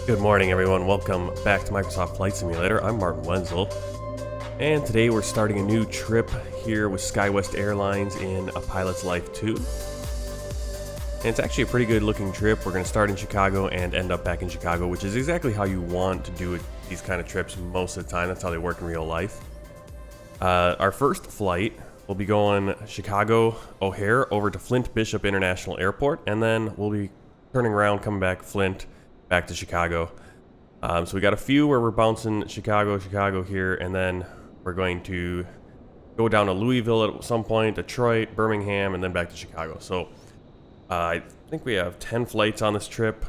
Good morning, everyone. Welcome back to Microsoft Flight Simulator. I'm Martin Wenzel, and today we're starting a new trip here with Skywest Airlines in A Pilot's Life 2. And it's actually a pretty good looking trip. We're going to start in Chicago and end up back in Chicago, which is exactly how you want to do these kind of trips most of the time. That's how they work in real life. Our first flight will be going Chicago O'Hare over to Flint Bishop International Airport, and then we'll be turning around, coming back Flint, back to Chicago. So we got a few where we're bouncing Chicago here, and then we're going to go down to Louisville at some point, Detroit, Birmingham, and then back to Chicago. So I think we have 10 flights on this trip.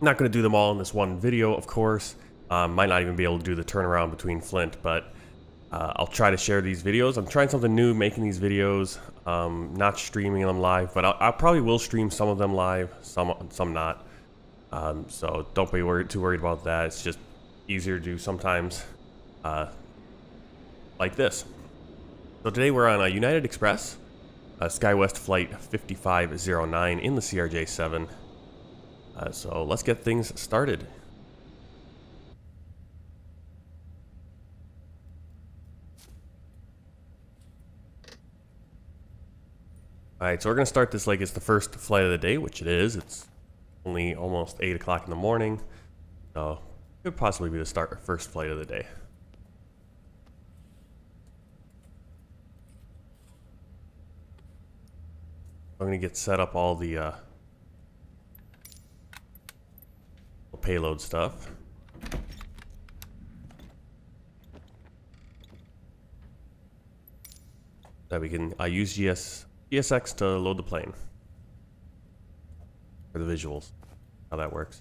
I'm not going to do them all in this one video, of course. Might not even be able to do the turnaround between Flint, but I'll try to share these videos. I'm trying something new, making these videos, not streaming them live, but I probably will stream some of them live, some not. So don't be too worried about that. It's just easier to do sometimes like this. So today we're on a United Express, Skywest Flight 5509 in the CRJ7. So let's get things started. Alright, so we're going to start this like it's the first flight of the day, which it is. It's only almost 8 o'clock in the morning, so it could possibly be the first flight of the day. I'm going to get set up all the payload stuff. That we can use GSX to load the plane. For the visuals, how that works.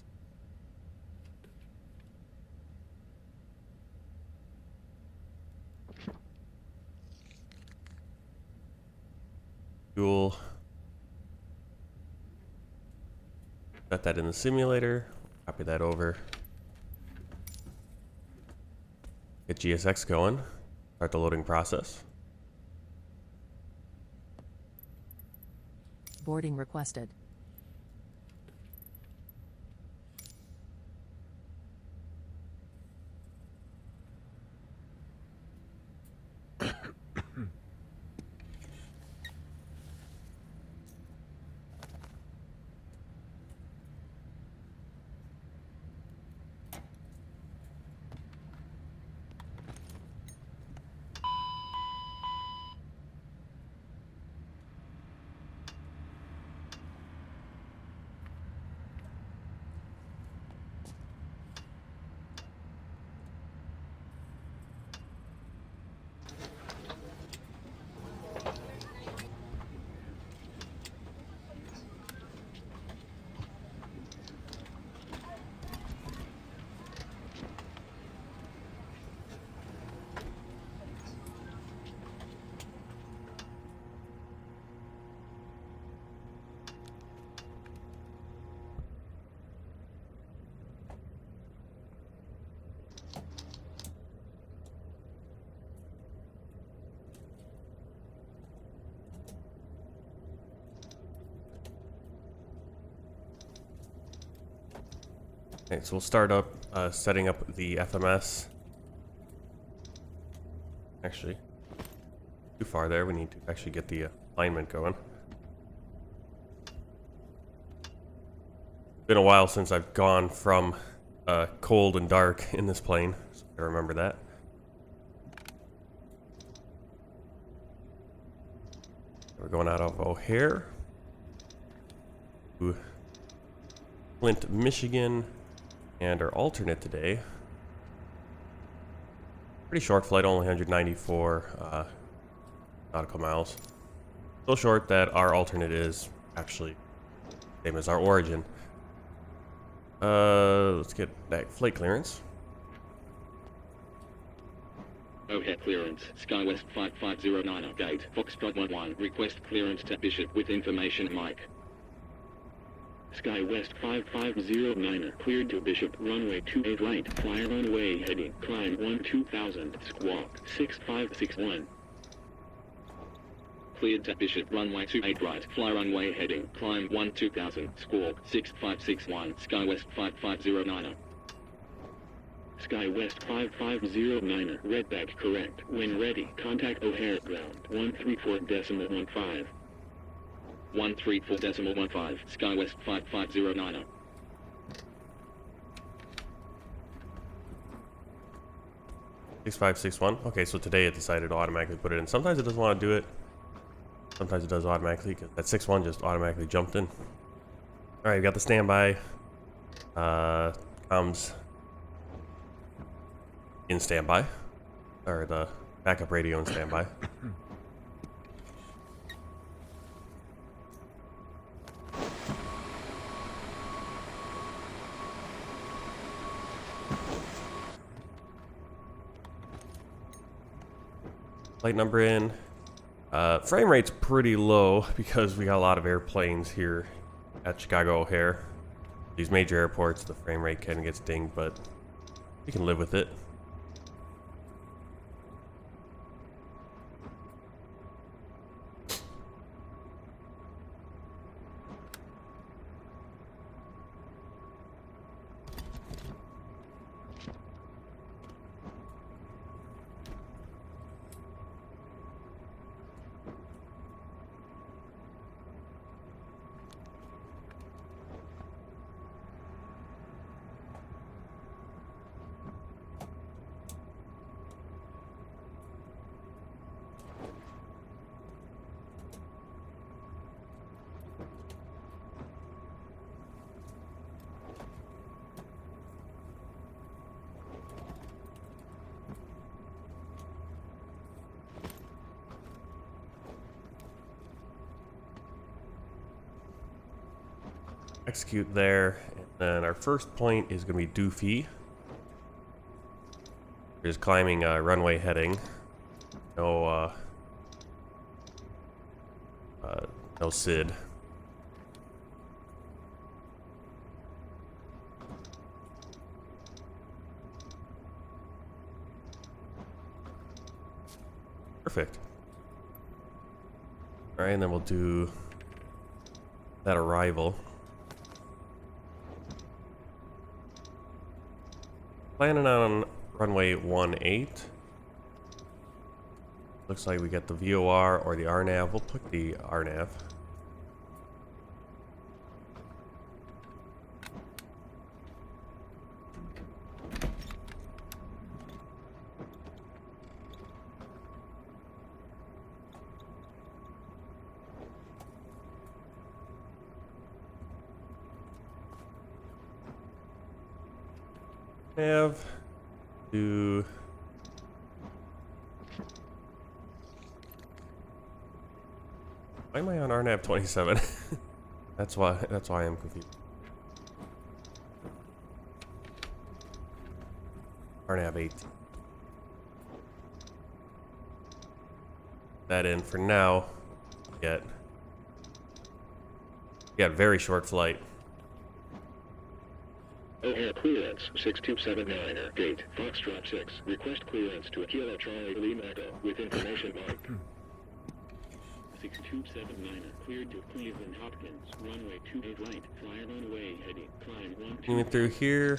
Fuel. Set that in the simulator. Copy that over. Get GSX going. Start the loading process. Boarding requested. Okay, so we'll start up setting up the FMS. Actually, too far there. We need to actually get the alignment going. It's been a while since I've gone from cold and dark in this plane, so I remember that. We're going out of O'Hare to Flint, Michigan. And our alternate today, pretty short flight, only 194 nautical miles. So short that our alternate is actually same as our origin. Let's get that flight clearance. O'Hare clearance, Skywest 5509 gate, Foxtrot 11, request clearance to Bishop with information mic. Skywest 5509 cleared to Bishop, runway 28 right, fly runway heading, climb 2000, squawk 6561. cleared to Bishop, runway 28 right, fly runway heading, climb 2000, squawk 6561, Skywest 5509. Skywest 5509, redback correct. When ready, contact O'Hare ground 134.15. 134.15, Skywest 5509. Six 561. Okay, so today it decided to automatically put it in. Sometimes it doesn't want to do it. Sometimes it does automatically, because that 61 just automatically jumped in. Alright, we got the standby. Comms in standby. Or the backup radio in standby. Flight number in. Frame rate's pretty low because we got a lot of airplanes here at Chicago O'Hare. These major airports, the frame rate kind of gets dinged, but we can live with it. Execute there, and then our first point is going to be Doofy. We're just climbing runway heading. No SID. Perfect. All right, and then we'll do that arrival. Planning on runway 18. Looks like we get the VOR or the RNAV. We'll pick the RNAV. Have to why am I on RNAV 27? that's why I'm confused. RNAV 8. That in for now. Get very short flight. O'Hare clearance 6279 gate Foxtrot 6. Request clearance to Kilo Charlie Lima Echo with information mark. 6279 cleared to Cleveland Hopkins runway 28 right fly runway heading climb 12 Moving through here.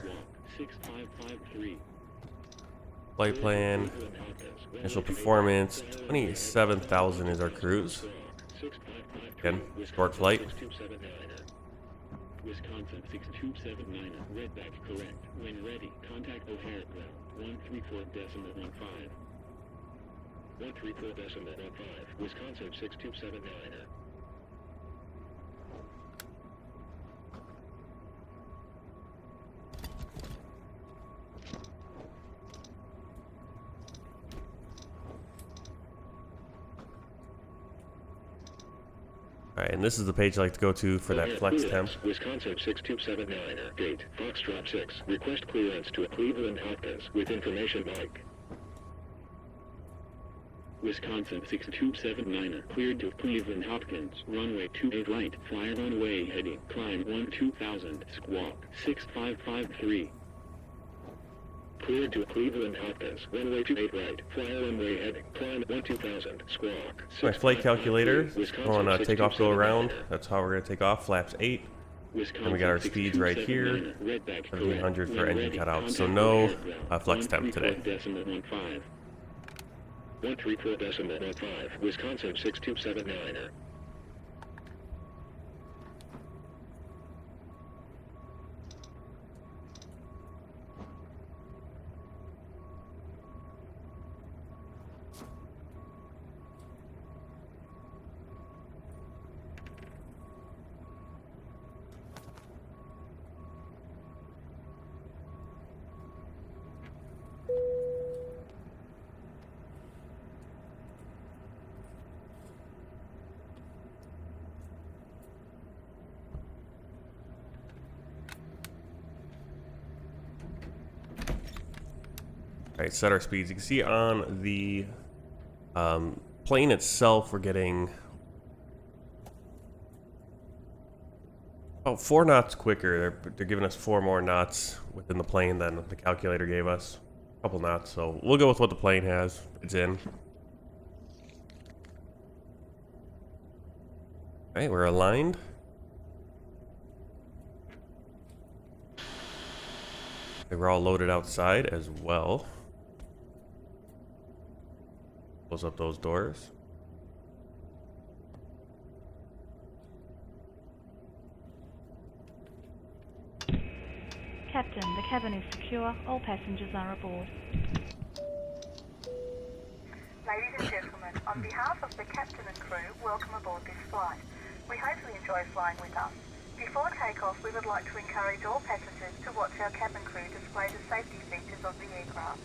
6553. Flight plan. Initial performance 27,000 is our cruise. Again, short flight. Wisconsin 6279 redback correct. When ready, contact O'Hare ground 134.15. 134.15 Wisconsin 6279. Alright, and this is the page I like to go to for that flex temp. Wisconsin 6279 gate Foxtrot 6. Request clearance to Cleveland Hopkins with information mark. Wisconsin 6279 cleared to Cleveland Hopkins runway 28 right fly runway heading climb 2000 squawk 6553. Cleared to Cleveland Hotas. Runway 28 right. Fly runway heading. Climb 12000. Squawk. My flight calculator on Wisconsin takeoff, go around. 6279er. That's how we're going to take off. Flaps 8. Wisconsin And we got our speeds right here. 6279er. Redback 1700 for correct. engine Ready. cutouts. So Contact no overhead ground. flex temp today. 134.15. 134.15. Wisconsin 6279er. Alright, set our speeds. You can see on the plane itself, we're getting about 4 knots quicker. They're giving us 4 more knots within the plane than the calculator gave us. A couple knots, so we'll go with what the plane has. It's in. Alright, we're aligned. Okay, we're all loaded outside as well. Close up those doors. Captain, the cabin is secure. All passengers are aboard. Ladies and gentlemen, on behalf of the captain and crew, welcome aboard this flight. We hope you enjoy flying with us. Before takeoff, we would like to encourage all passengers to watch our cabin crew display the safety features of the aircraft.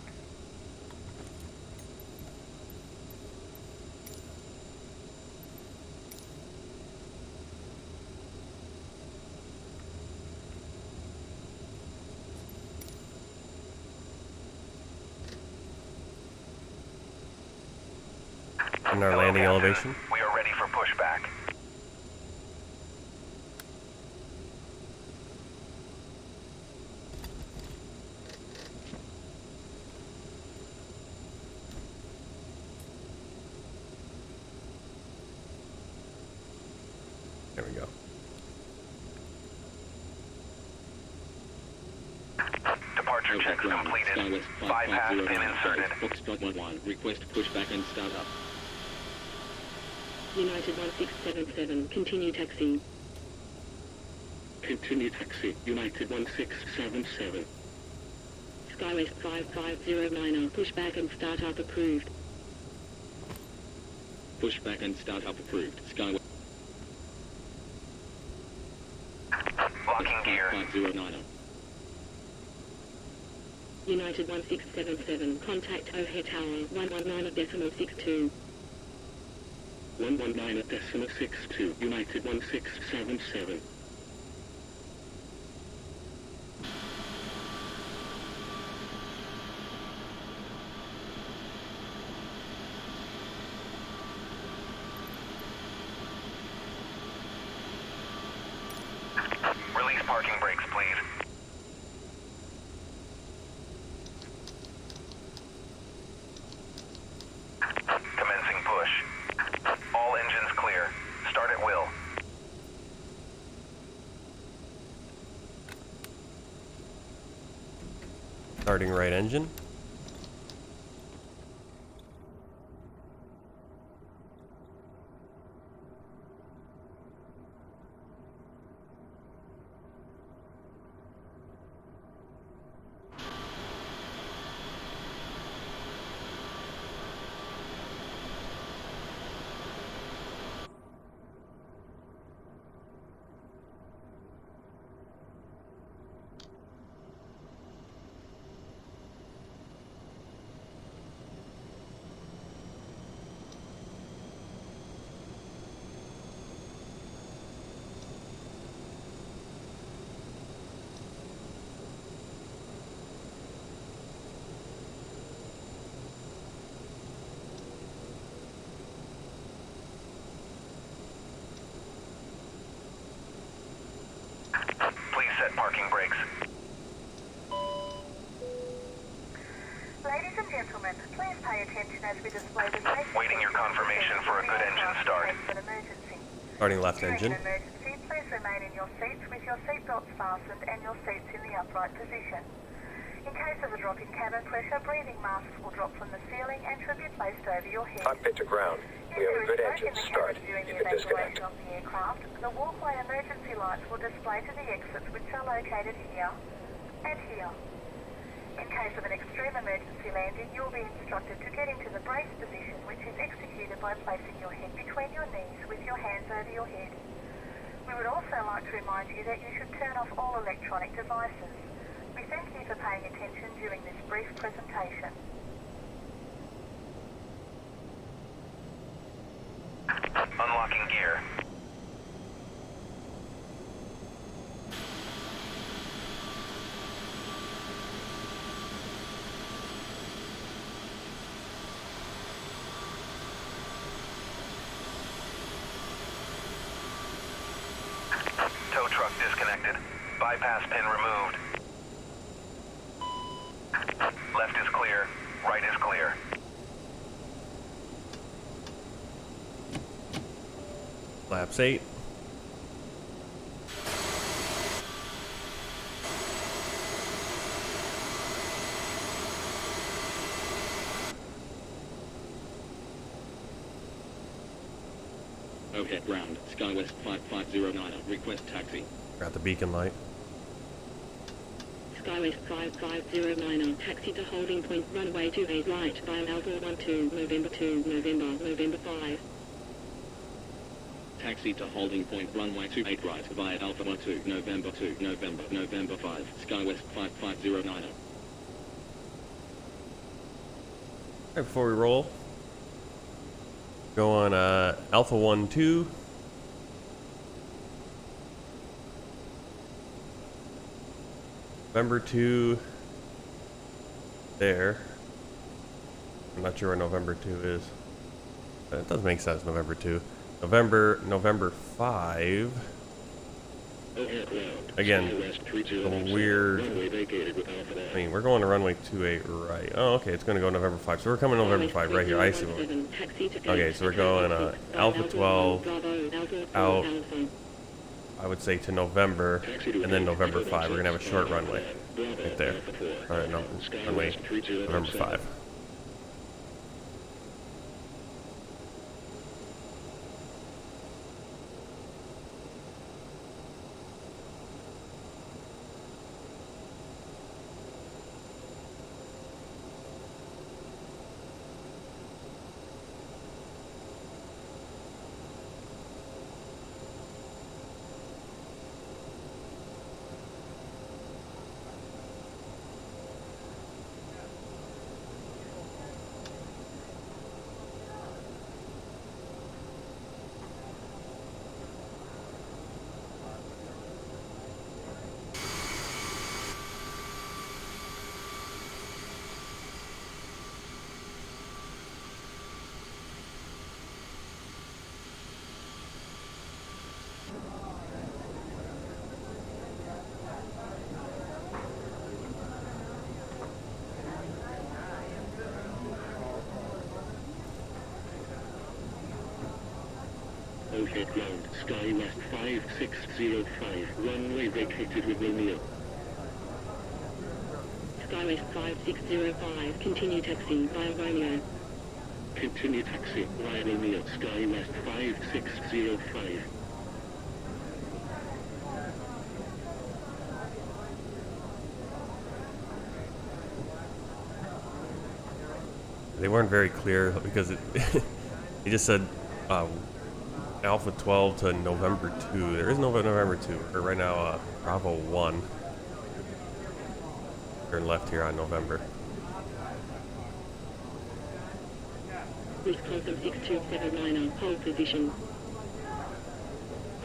In our landing elevation. We are ready for pushback. There we go. Departure checks completed. Skywest 5 has been inserted. Foxtrot 11. Request pushback and startup. United 1677, continue taxi. Continue taxi. United 1677. Skywest 5509er, pushback and startup approved. Pushback and startup approved. Skywest Locking gear. 5509er. United 1677, contact O'Hare Tower 119.62. 119.62. United 1677. Release parking brakes, please. Commencing push. All engines clear. Start at will. Starting right engine. attention as we display the safety Waiting your confirmation for a good engine start. An emergency. Starting left During engine. an emergency, please remain in your seats with your seatbelts fastened and your seats in the upright position. In case of a drop in cabin pressure, breathing masks will drop from the ceiling and should be placed over your head. Cockpit to ground. We have a good engine start. During You the can disconnect. evacuation of the aircraft, the walkway emergency lights will display to the exits, which are located here and here. In case of an extreme emergency landing, you will be instructed to get into the brace position, which is executed by placing your head between your knees with your hands over your head. We would also like to remind you that you should turn off all electronic devices. We thank you for paying attention during this brief presentation. Unlocking gear. Tow truck disconnected. Bypass pin removed. Left is clear. Right is clear. Flaps 8. Overhead ground, Skywest 5509, request taxi. Got the beacon light. Skywest 5509, taxi to holding point, runway 28 right via Alpha 12, November 5. Taxi to holding point, runway 28 right via Alpha 12, November 5, Skywest 5509. Right before we roll, go on Alpha 12. November 2 there. I'm not sure where November 2 is. But it does make sense, November 2. November 5. Again, a weird. I mean, we're going to runway 28 right. Oh, okay, it's going to go November 5. So we're coming November 5 right here. I see what. Okay, so we're going Alpha 12 out. I would say to November, and then November 5. We're going to have a short runway right there. All right, no, runway November 5. Overhead ground, Skywest 5605, runway vacated with Romeo. Skywest 5605, continue taxi via Romeo. Continue taxi via Romeo, Skywest 5605. They weren't very clear because it he just said Alpha 12 to November 2. There is no November 2. We're right now Bravo 1. Turn left here on November. Wisconsin 6279, hold position.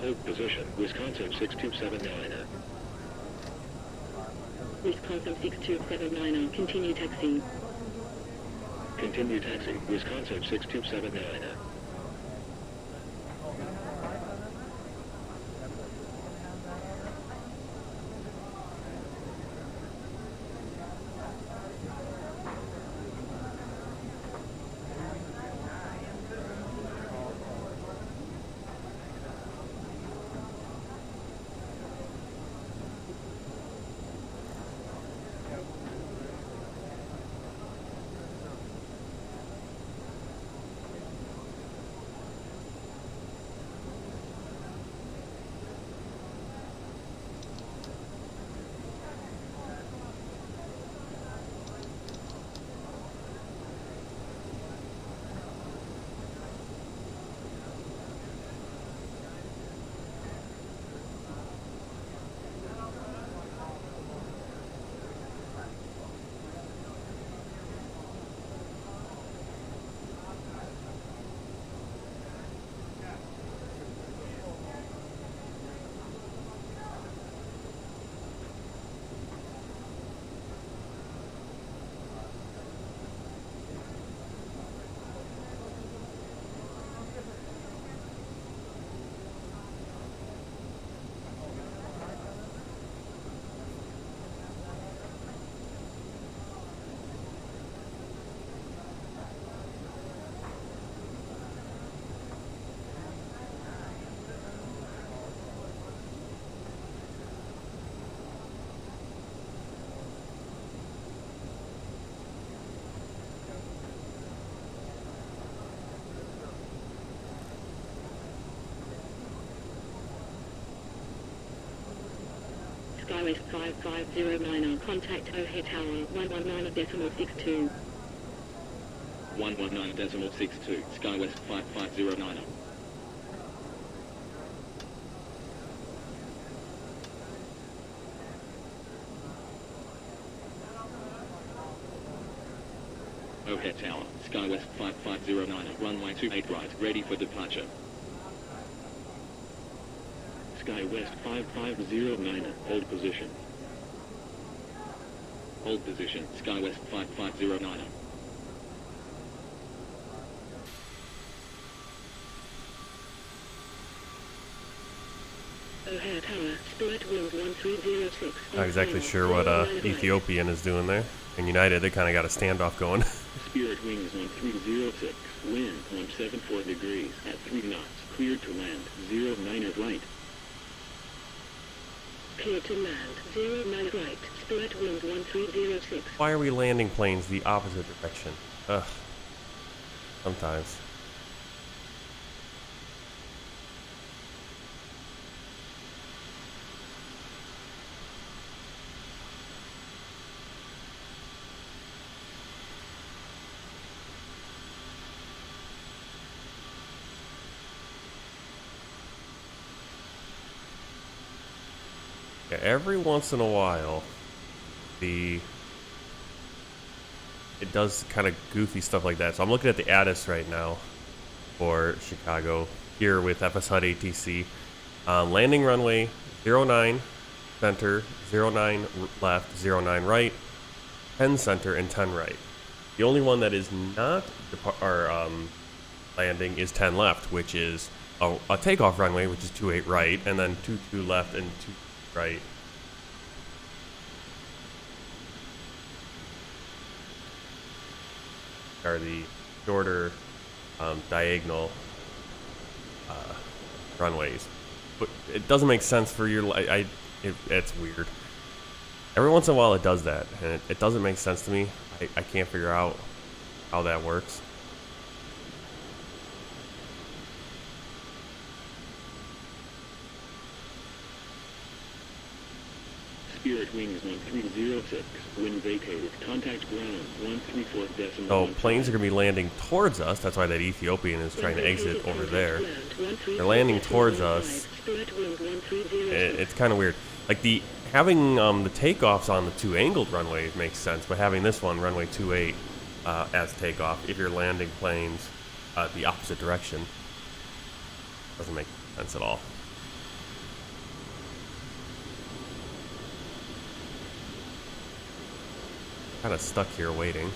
Hold position, Wisconsin 6279. Wisconsin 6279, continue taxi. Continue taxi, Wisconsin 6279. Skywest 5509, contact O'Hare Tower 119.62. 119.62, Skywest 5509. O'Hare Tower, Skywest 5509, runway 28 right, ready for departure. Skywest 5509, hold position. Hold position, Skywest 5509. O'Hare Tower, Spirit Wind 1306. Not exactly sure what Ethiopian is doing there. And United, they kind of got a standoff going. Spirit Wings 1306, wind 0.74 degrees at 3 knots, cleared to land, 09 at right. Clear to land, 09 right, Spirit Wind 1306. Why are we landing planes the opposite direction? Ugh. Sometimes. Every once in a while, it does kind of goofy stuff like that. So I'm looking at the ATIS right now for Chicago here with FS HUD ATC. Landing runway 09 center, 09 left, 09 right, 10 center, and 10 right. The only one that is not landing is 10 left, which is a takeoff runway, which is 28 right, and then 22 left and 2 right. Are the shorter diagonal runways, but it doesn't make sense for your it's weird. Every once in a while it does that, and it doesn't make sense to me. I can't figure out how that works. Spirit Wings 1306, wind vacated, contact ground 134.15. So planes are going to be landing towards us. That's why that Ethiopian is trying to exit over there. They're landing towards us. It's kind of weird. Like having the takeoffs on the 2 angled runways makes sense, but having this one, runway 28, as takeoff, if you're landing planes the opposite direction, doesn't make sense at all. Kind of stuck here waiting.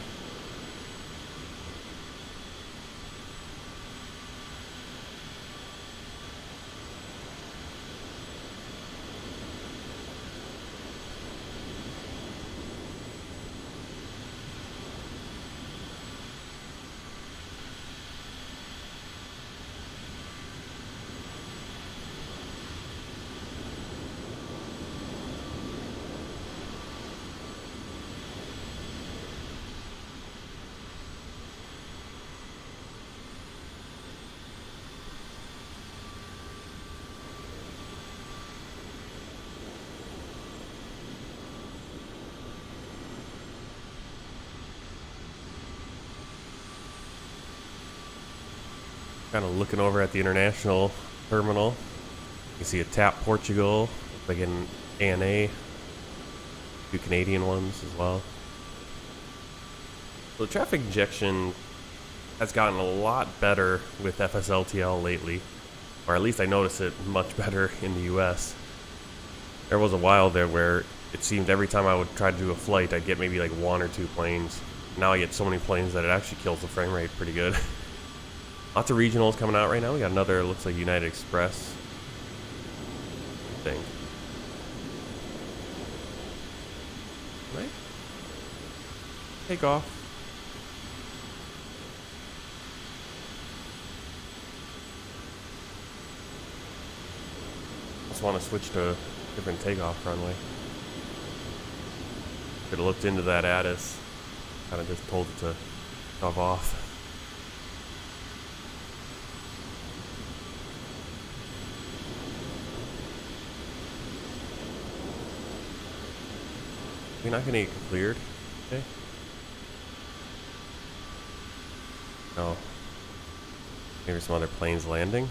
Kind of looking over at the international terminal. You see a TAP Portugal, like an ANA, 2 Canadian ones as well. So the traffic injection has gotten a lot better with FSLTL lately, or at least I noticed it much better in the US. There was a while there where it seemed every time I would try to do a flight, I'd get maybe like 1 or 2 planes. Now I get so many planes that it actually kills the frame rate pretty good. Lots of regionals coming out right now. We got another, looks like United Express thing. Right? Take off. Just want to switch to a different takeoff runway. Could have looked into that ATIS. Kind of just told it to shove off. We're not gonna get cleared. Okay. No. Maybe some other planes landing.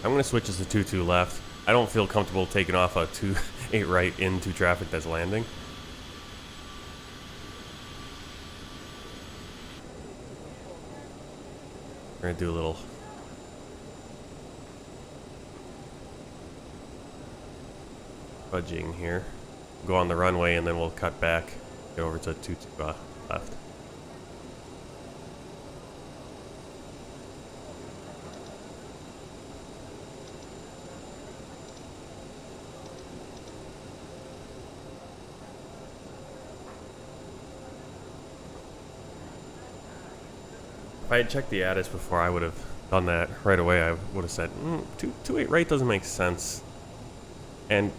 I'm going to switch this to 22 left. I don't feel comfortable taking off a 28 right into traffic that's landing. We're going to do a little fudging here. Go on the runway and then we'll cut back, go over to 22 left. If I had checked the ATIS before, I would have done that right away. I would have said, 28 right doesn't make sense. And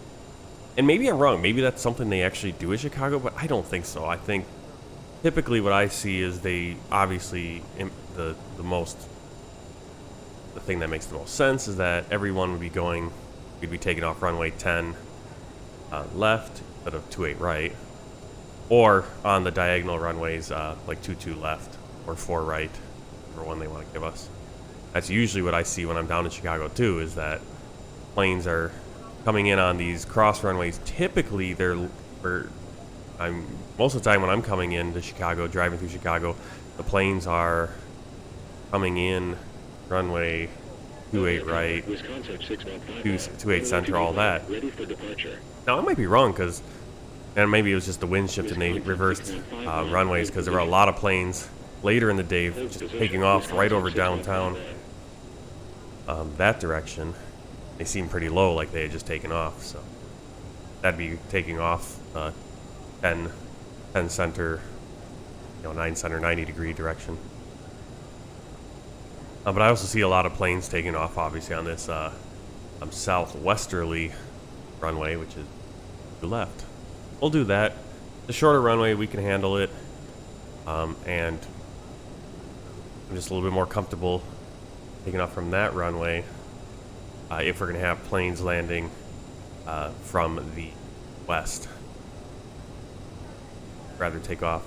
maybe I'm wrong. Maybe that's something they actually do in Chicago, but I don't think so. I think typically what I see is they obviously, the thing that makes the most sense is that everyone would be going, we'd be taking off runway 10 left instead of 28 right. Or on the diagonal runways, like 22 left or 4 right. Or one they want to give us. That's usually what I see when I'm down in Chicago too, is that planes are coming in on these cross runways. Typically most of the time when I'm coming into Chicago, driving through Chicago, the planes are coming in runway 28 right, 28 center, all that. Now I might be wrong, and maybe it was just the wind shift and they reversed runways, because there were a lot of planes later in the day just taking off right over downtown that direction. They seemed pretty low, like they had just taken off, so that'd be taking off 10 center, 9 center, 90 degree direction. But I also see a lot of planes taking off obviously on this southwesterly runway, which is to the left. We'll do that. The shorter runway, we can handle it, and I'm just a little bit more comfortable taking off from that runway if we're going to have planes landing from the west. Rather take off,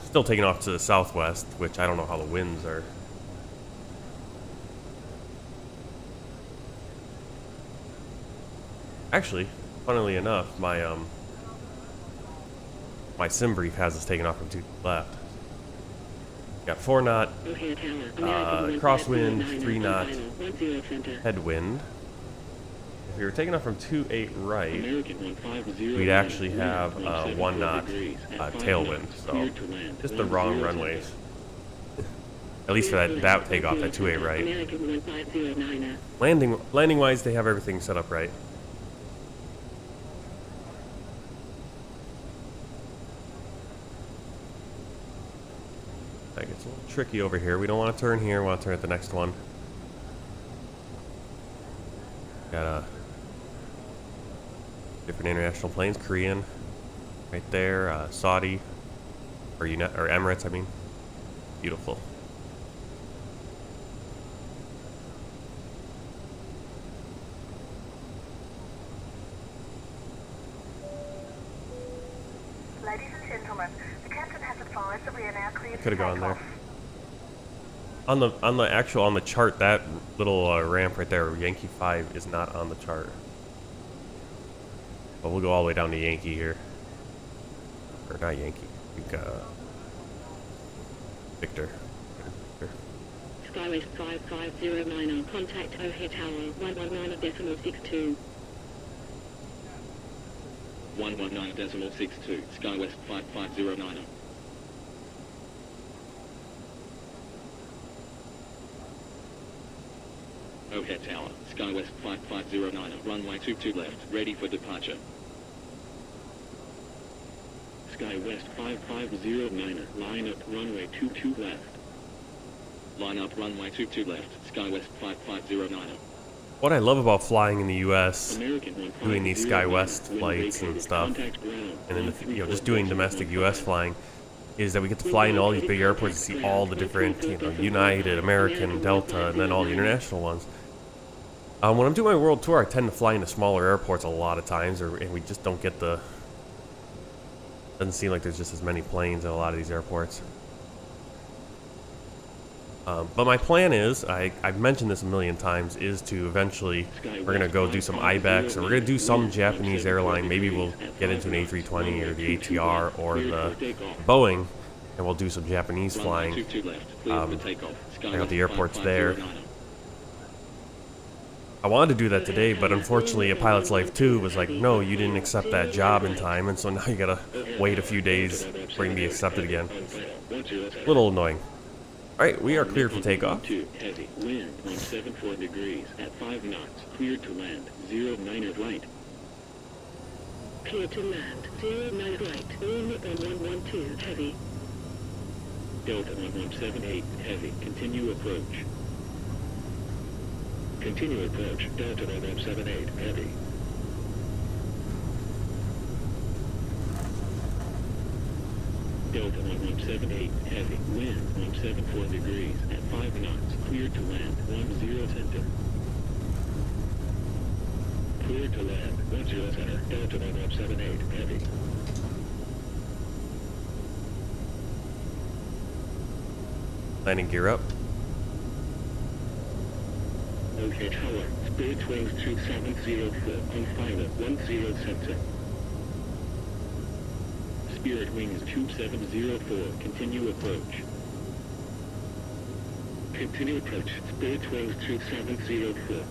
still taking off to the southwest, which I don't know how the winds are. Actually, funnily enough, my sim brief has us taking off from 2 left. Got 4 knot crosswind, 3 knot headwind. If we were taking off from 28 right, we'd actually have 1 knot tailwind. So just the wrong runways. At least for that takeoff at 28 right. Landing wise, they have everything set up right. That gets a little tricky over here. We don't want to turn here. We want to turn at the next one. Got different international planes. Korean, right there. Saudi, or Emirates. I mean, beautiful. Ladies and gentlemen, the captain has advised that we are now cleared. Could have gone there. On the chart, that little ramp right there, Yankee 5, is not on the chart. But we'll go all the way down to Yankee here. Or not Yankee. I think Victor. Skywest 5509 contact O'Hare Tower 119.62. 119.62, Skywest 5509. O'Hare Tower, Skywest 5509, runway 22 left, ready for departure. Skywest 5509, line up runway 22 left. Line up runway 22 left, Skywest 5509. What I love about flying in the U.S., American 150 doing these Skywest wind flights and vacated. stuff, Contact ground. and then just doing domestic U.S. flying, is that we get to fly into all these big airports and see all the different, United, American, Delta, and then all the international ones. When I'm doing my world tour, I tend to fly into smaller airports a lot of times, and we just don't get the... Doesn't seem like there's just as many planes at a lot of these airports. But my plan is, I've mentioned this a million times, is to eventually, we're going to go do some IBEX, or we're going to do some Japanese airline. Maybe we'll get into an A320 or the ATR or the Boeing, and we'll do some Japanese flying. Check out the airports there. I wanted to do that today, but unfortunately A Pilot's Life 2 was like, no, you didn't accept that job in time, and so now you gotta wait a few days for it to be accepted again. A little annoying. Alright, we are cleared for takeoff. Heavy wind 174 degrees at 5 knots. Cleared to land. 09er right. Clear to land. 09 right. Wind on 112 heavy. Delta 1178 heavy. Continue approach. Continue approach. Delta 1178 heavy. Delta 1178 heavy. Wind 174 degrees at 5 knots. Cleared to land. 10 center. Cleared to land. 10 center. Delta 1178 heavy. Landing gear up. Okay, tower. Spirit Wings 2704 on pilot 10 center. Spirit Wings 2704, continue approach. Continue approach, Spirit Wings 2704.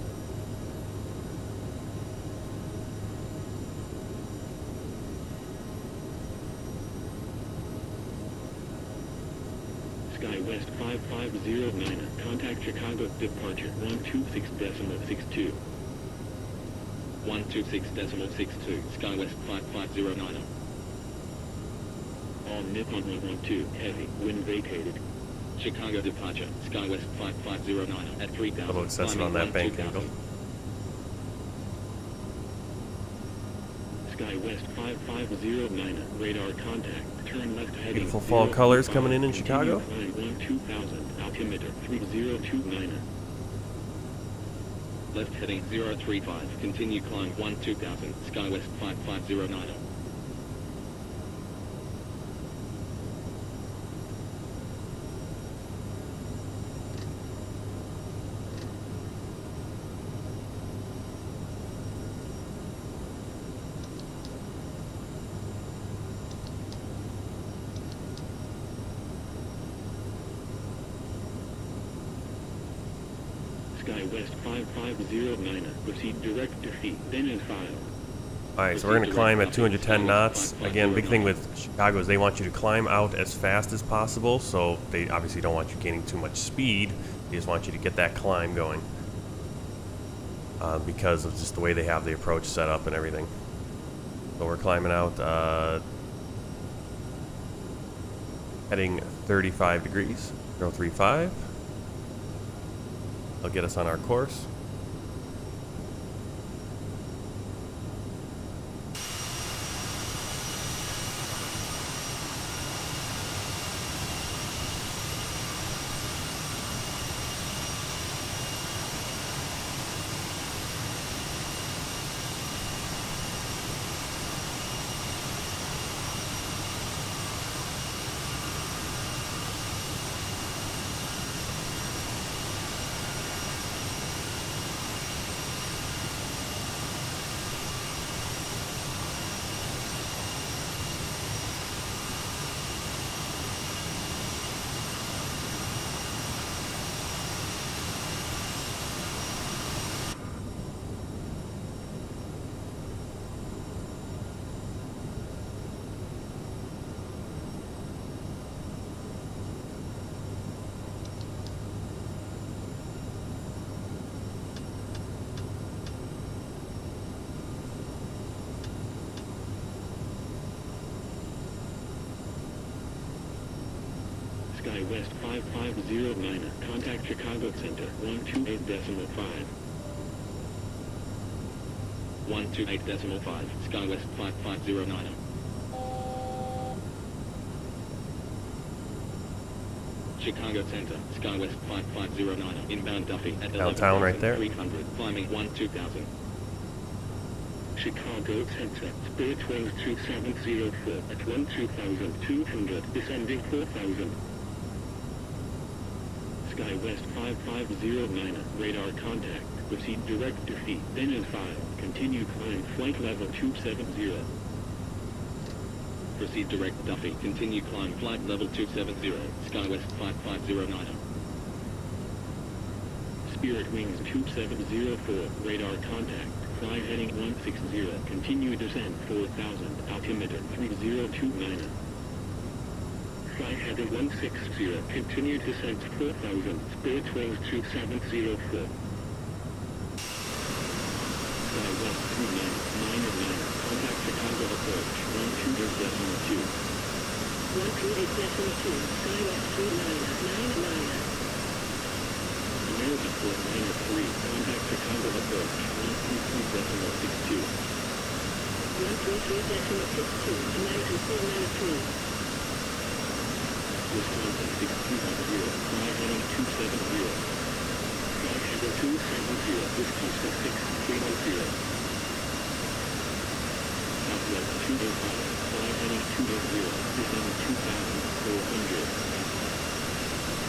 Skywest 5509, contact Chicago departure 126.62. 126.62, Skywest 5509. On Nippon 112, heavy, wind vacated. Chicago departure, Skywest 5509 at 3000. A little excessive on that bank angle. Skywest 5509, radar contact, turn left heading. Beautiful fall colors coming in Chicago. Climb 12000, altimeter 3029. Left heading 035, continue climb 12000, Skywest 5509. Skywest 5509, proceed direct to feet, then in file. Alright, so we're going to climb at 210 knots. Again, big thing with Chicago is they want you to climb out as fast as possible, so they obviously don't want you gaining too much speed. They just want you to get that climb going. Because of just the way they have the approach set up and everything. So we're climbing out, heading 35 degrees, 035. They'll get us on our course. Skywest 5509, contact Chicago Center 128.5. 128.5, Skywest 5509. Chicago Center, Skywest 5509, inbound Duffy at Downtown right there. 300, climbing 2000. Chicago Center, Spirit Wings 2704 at 12,200, descending 4,000. Skywest 5509, radar contact, proceed direct to feet, then in file, continue climb, flight level 270. Proceed direct Duffy, continue climb, flight level 270, Skywest 5509. Spirit Wings 2704, radar contact, fly heading 160, continue descent 4,000, altimeter 3029. Fly heading 160, continue descent 4,000, Spirit Wings 2704. Skywest 3999, contact Chicago approach, 128.2. 128.2, Skywest 3999. American 493, contact Chicago approach, 133.62. 133.62, American 493. Wisconsin 6210, fly heading 270. Fly heading 270, Wisconsin 6310. Southwest 205, fly heading 280, descend 2,400.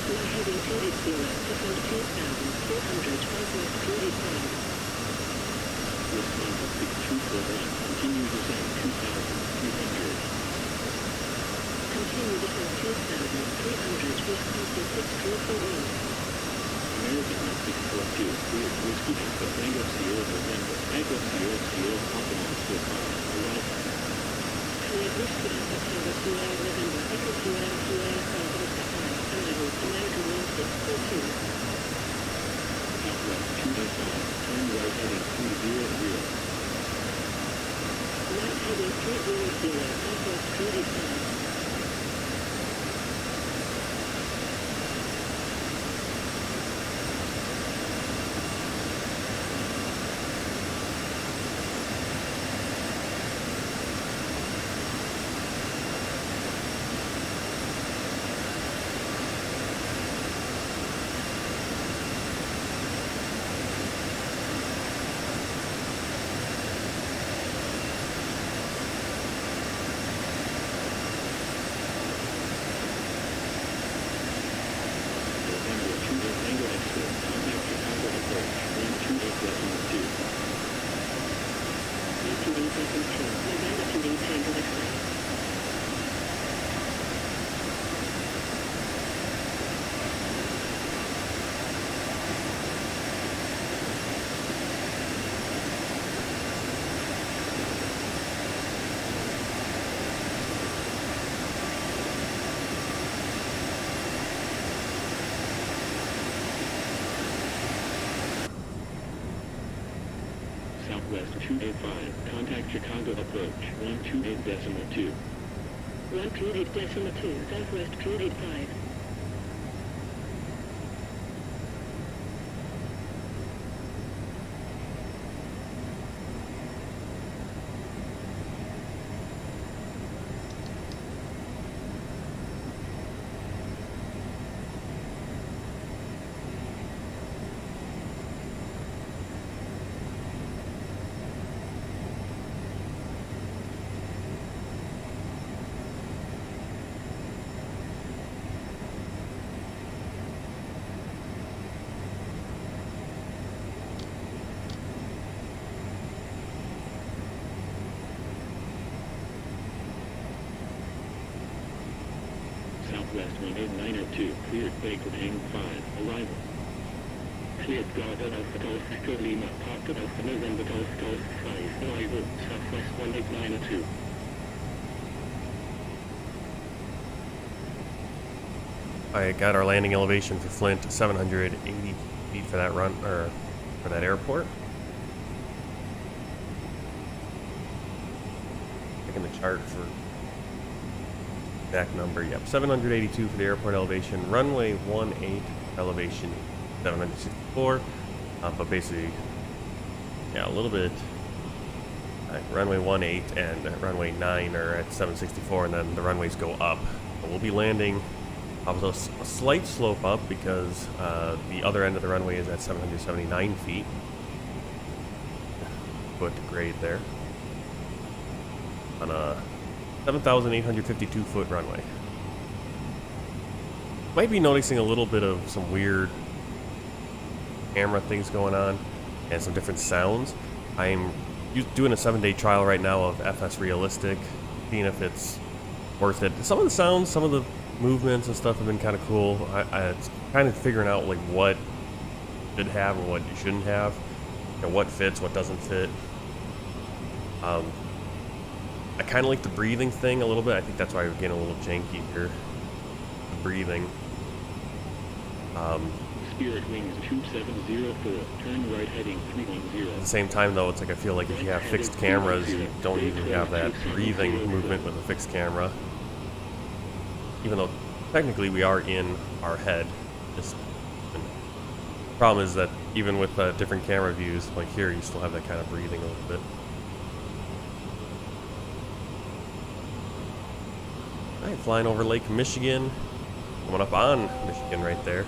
Fly heading 280, descend 2,400, Southwest 285. Wisconsin 6241, continue descent 2,300. Continue descent 2,300, Wisconsin 6241. American 1642, cleared Whiskey Alpha, Tango Sierra November, Echo Sierra Sierra Papa Oscar Papa, arrival. Cleared Whiskey Alpha, Tango Sierra November, Echo Sierra Sierra Papa Oscar Papa, arrival, American 1642. Southwest 285, turn right heading 300. Right heading 300, Southwest 285. Southwest 285, contact Chicago approach, 128.2. 128.2, Southwest 285. Southwest 18902, cleared Baker Hang 5, arrival. Cleared Garden Alpha Golf Echo Lima, Papa Alpha November Golf Golf 5, arrival, Southwest 18902. I got our landing elevation for Flint, 780 feet for that run, or for that airport. Checking the chart for exact number. Yep, 782 for the airport elevation. Runway 18 elevation 764. But basically, yeah, a little bit Runway 18 and runway 9 are at 764, and then the runways go up. But we'll be landing off a slight slope up because the other end of the runway is at 779 feet. Foot grade there on a 7,852 foot runway. Might be noticing a little bit of some weird camera things going on and some different sounds. I'm doing a 7-day trial right now of FS Realistic, seeing if it's worth it. Some of the sounds, some of the movements and stuff have been kind of cool. It's kind of figuring out like what you should have and what you shouldn't have, you know, what fits, what doesn't fit. I kind of like the breathing thing a little bit. I think that's why we're getting a little janky here. The breathing. Spirit Wings 2704, turn right heading 310. At the same time, though, it's like I feel like if you have fixed cameras, you don't even have that breathing movement with a fixed camera. Even though technically we are in our head. Just the problem is that even with different camera views, like here, you still have that kind of breathing a little bit. All right, flying over Lake Michigan, coming up on Michigan right there.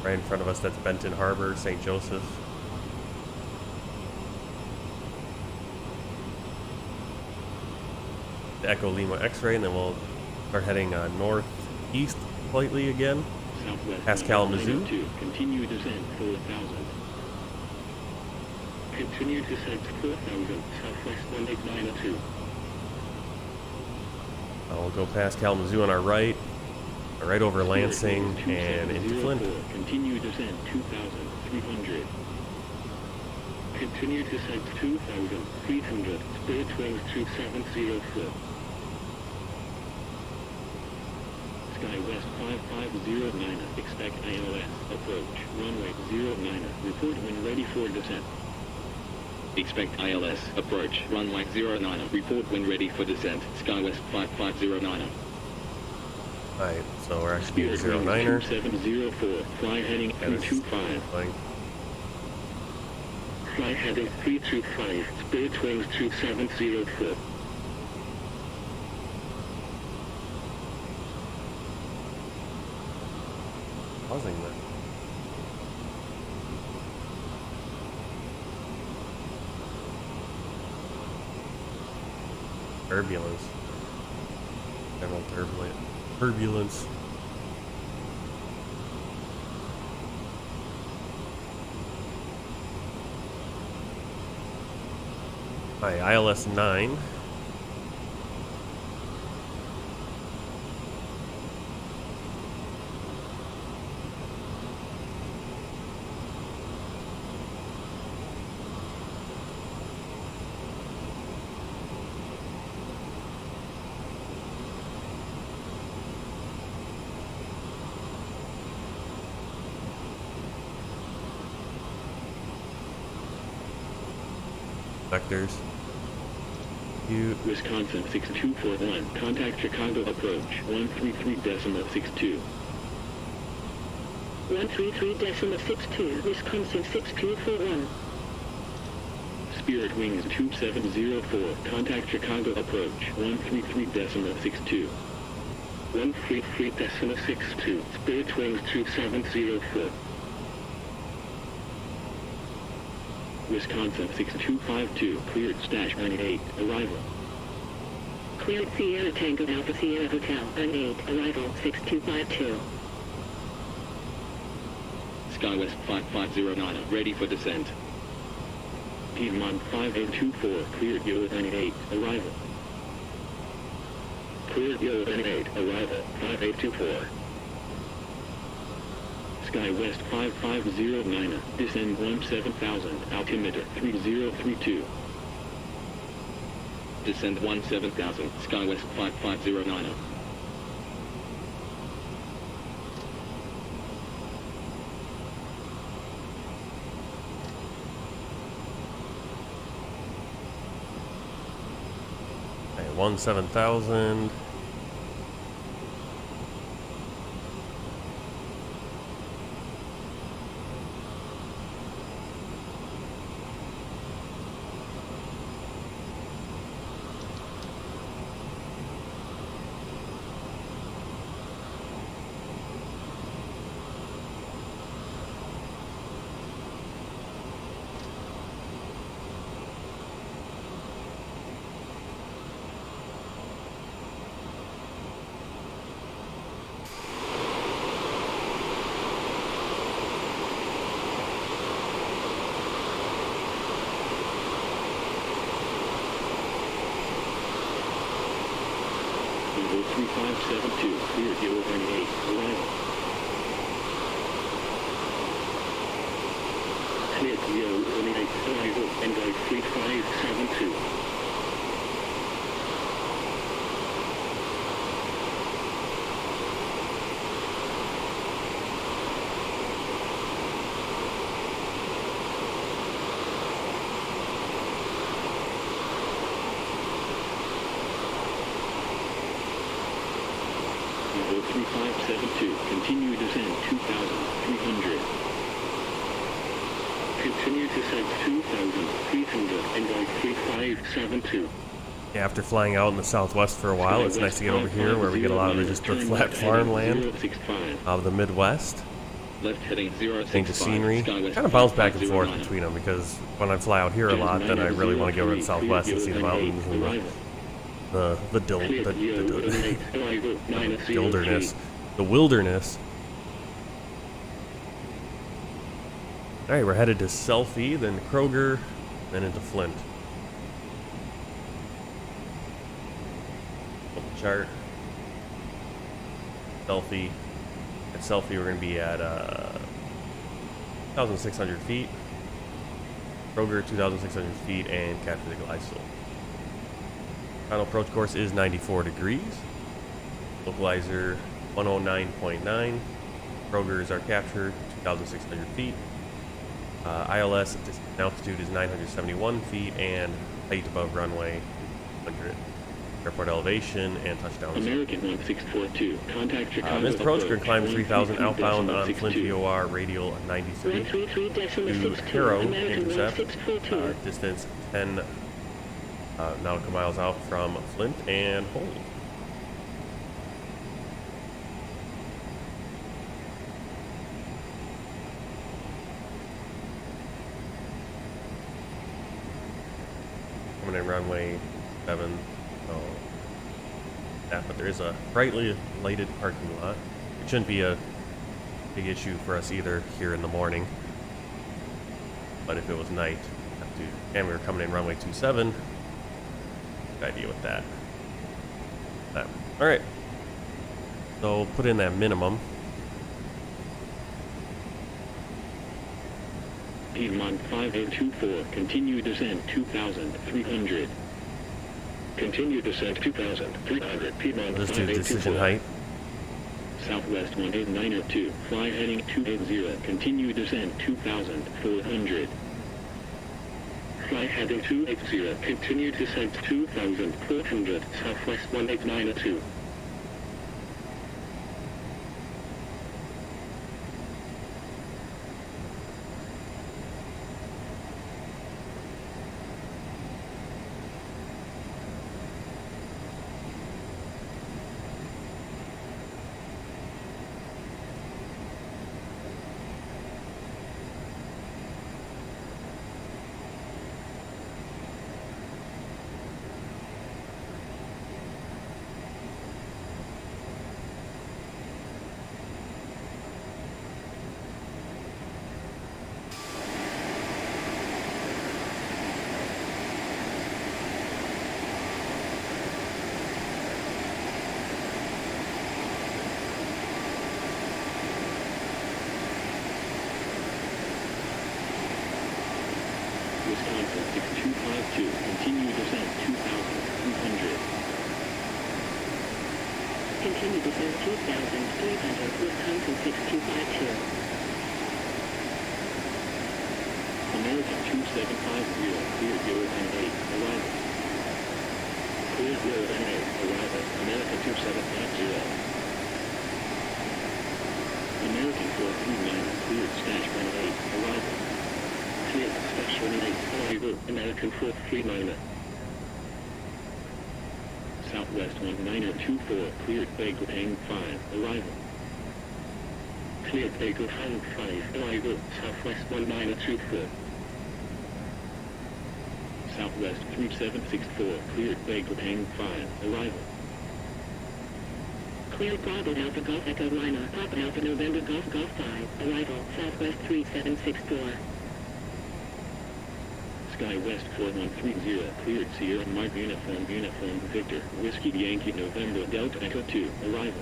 Right in front of us, that's Benton Harbor, St. Joseph. The Echo Lima X-ray, and then we'll start heading northeast slightly again. Southwest Past Kalamazoo. Continue descent 4,000. Continue descent 4,000. Southwest 1892. We'll go past Kalamazoo on our right over Lansing and into Flint. Continue descent 2,300. Continue descent 2,300. Spirit Wings 2704. Skywest 5509. Expect ILS. Approach. Runway 09. Report when ready for descent. Expect ILS. Approach. Runway 09. Report when ready for descent. Skywest 5509. Alright, so we're actually Spirit 09er. 2704. Fly heading 325. Fly heading 325. Spirit Wings 2704. Pausing there. Turbulence. General turbulence. Hi, ILS 9. Vectors. Wisconsin 6241. Contact Chicago approach 133.62. 133.62. Wisconsin 6241. Spirit Wings 2704. Contact Chicago approach 133.62. 133.62. Spirit Wings 2704. Wisconsin 6252. Cleared Stash 98. Arrival. Cleared Sierra Tango Alpha Sierra Hotel 98. Arrival 6252. Skywest 5509. Ready for descent. Piedmont 5824. Cleared Yo 98. Arrival. Cleared Yo 98. Arrival 5824. Skywest 5509. Descend 17,000. Altimeter 3032. Descend 17,000. Skywest 5509. Okay, 17,000. 3572, clear 018, arrival. Clear 018, arrival, envoy 3572. Level 3572, continue descent 2,300. Continue descent 2,300, envoy 3572. Yeah, after flying out in the southwest for a while, it's nice to get over here where we get a lot of just the flat farmland of the Midwest. Left heading 065. Change of scenery. Kind of bounce back and forth between them because when I fly out here a lot, then I really want to go over to the southwest and see the mountains and the wilderness. Alright, we're headed to Selfie, then Kroger, then into Flint. Pull the chart. Selfie. At Selfie, we're going to be at 2,600 feet. Kroger, 2,600 feet, and capture the Glycol. Final approach course is 94 degrees. Localizer 109.9. Kroger is our capture, 2,600 feet. ILS altitude is 971 feet and height above runway 100. Airport elevation and touchdown. American 1642, contact Chicago. This approach, we're going to climb 3,000 outbound on Flint VOR radial 93 to Caro intercept, distance 10 nautical miles out from Flint and hold. Coming in runway 7. But there is a brightly lighted parking lot. It shouldn't be a big issue for us either here in the morning. But if it was night, have to. And we were coming in runway 27. Good idea with that. All right. So put in that minimum. Piedmont 5824, continue descent 2,300. Continue descent 2,300, Piedmont 5824. Let's do decision height. Southwest 18902, fly heading 280, continue descent 2,400. Fly heading 280, continue descent 2,400, Southwest 18902. Wisconsin 6252, continue descent 2,300. Continue descent 2,300, Wisconsin 6252. American 2750, clear 018, arrival. Clear 018, arrival, American 2750. American 439, cleared Stash 18, arrival. Cleared Stash 18, arrival, American 439. Southwest 1924, cleared Bagel Hang 5, arrival. Cleared Bagel Hang 5, arrival, Southwest 1924. Southwest 3764, cleared Bagel Hang 5, arrival. Cleared Bravo Alpha Golf Echo Lima, Papa Alpha November Golf Golf 5, arrival, Southwest 3764. Skywest 4130, cleared Sierra Mike Uniform Victor, Whiskey Yankee November Delta Echo 2, arrival.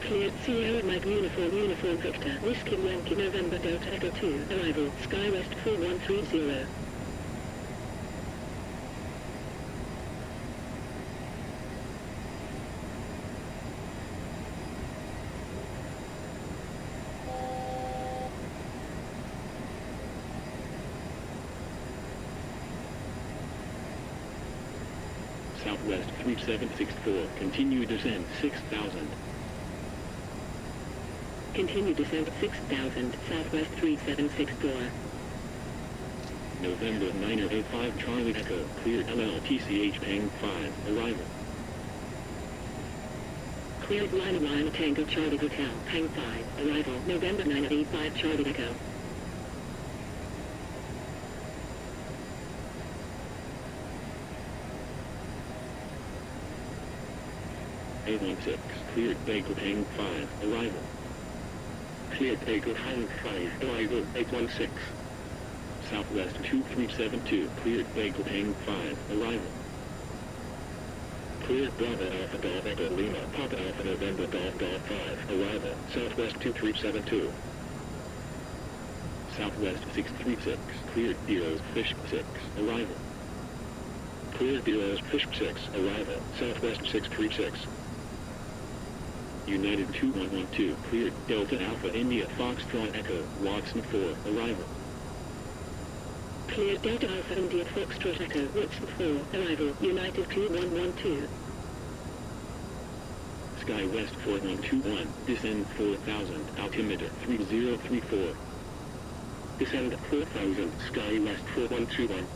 Cleared Sierra Mike Uniform Victor, Whiskey Yankee November Delta Echo 2, arrival, Skywest 4130. Southwest 3764, continue descent 6000. Continue descent 6000, Southwest 3764. November 985 Charlie Echo, cleared LLTCH Pang 5, arrival. Cleared Lima Tango Charlie Hotel, Pang 5, arrival, November 985 Charlie Echo. A16, cleared Baker Pang 5, arrival. Cleared Baker Pang 5, arrival, 816. Southwest 2372, cleared Baker Pang 5, arrival. Cleared Bravo Alpha Golf Echo Lima, Papa Alpha November Golf 5, arrival, Southwest 2372. Southwest 636, cleared Heroes Fish 6, arrival. Cleared Heroes Fish 6, arrival, Southwest 636. United 2112, cleared Delta Alpha India Foxtrot Echo, Watson 4, arrival. Cleared Delta Alpha India Foxtrot Echo, Watson 4, arrival, United 2112. Skywest 4121, descend 4000, altimeter 3034. Descend 4000, Skywest 4121.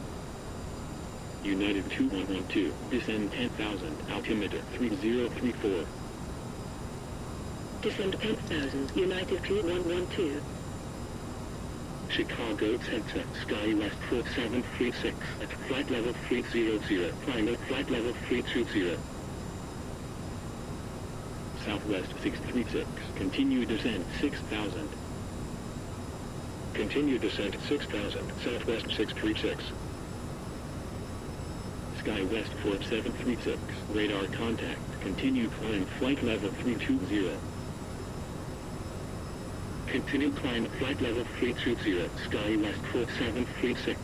United 2112, descend 10,000, altimeter 3034. Descend 10,000, United 2112. Chicago Center, Skywest 4736, at flight level 300, climb at flight level 320. Southwest 636, continue descent 6000. Continue descent 6000, Southwest 636. Skywest 4736, radar contact, continue climb flight level 320. Continue climb flight level 320, Skywest 4736.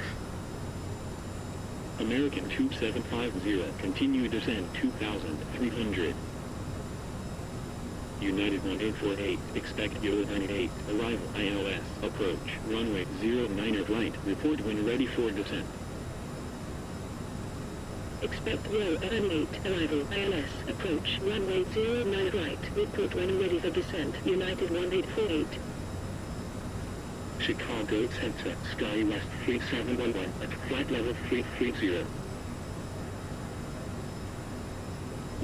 American 2750, continue descent 2300. United 1848, expect Euro 98, arrival, ILS, approach, runway 09 right, report when ready for descent. Expect Euro 98, arrival, ILS, approach, runway 09 right, report when ready for descent, United 1848. Chicago Center, Skywest 3711, at flight level 330.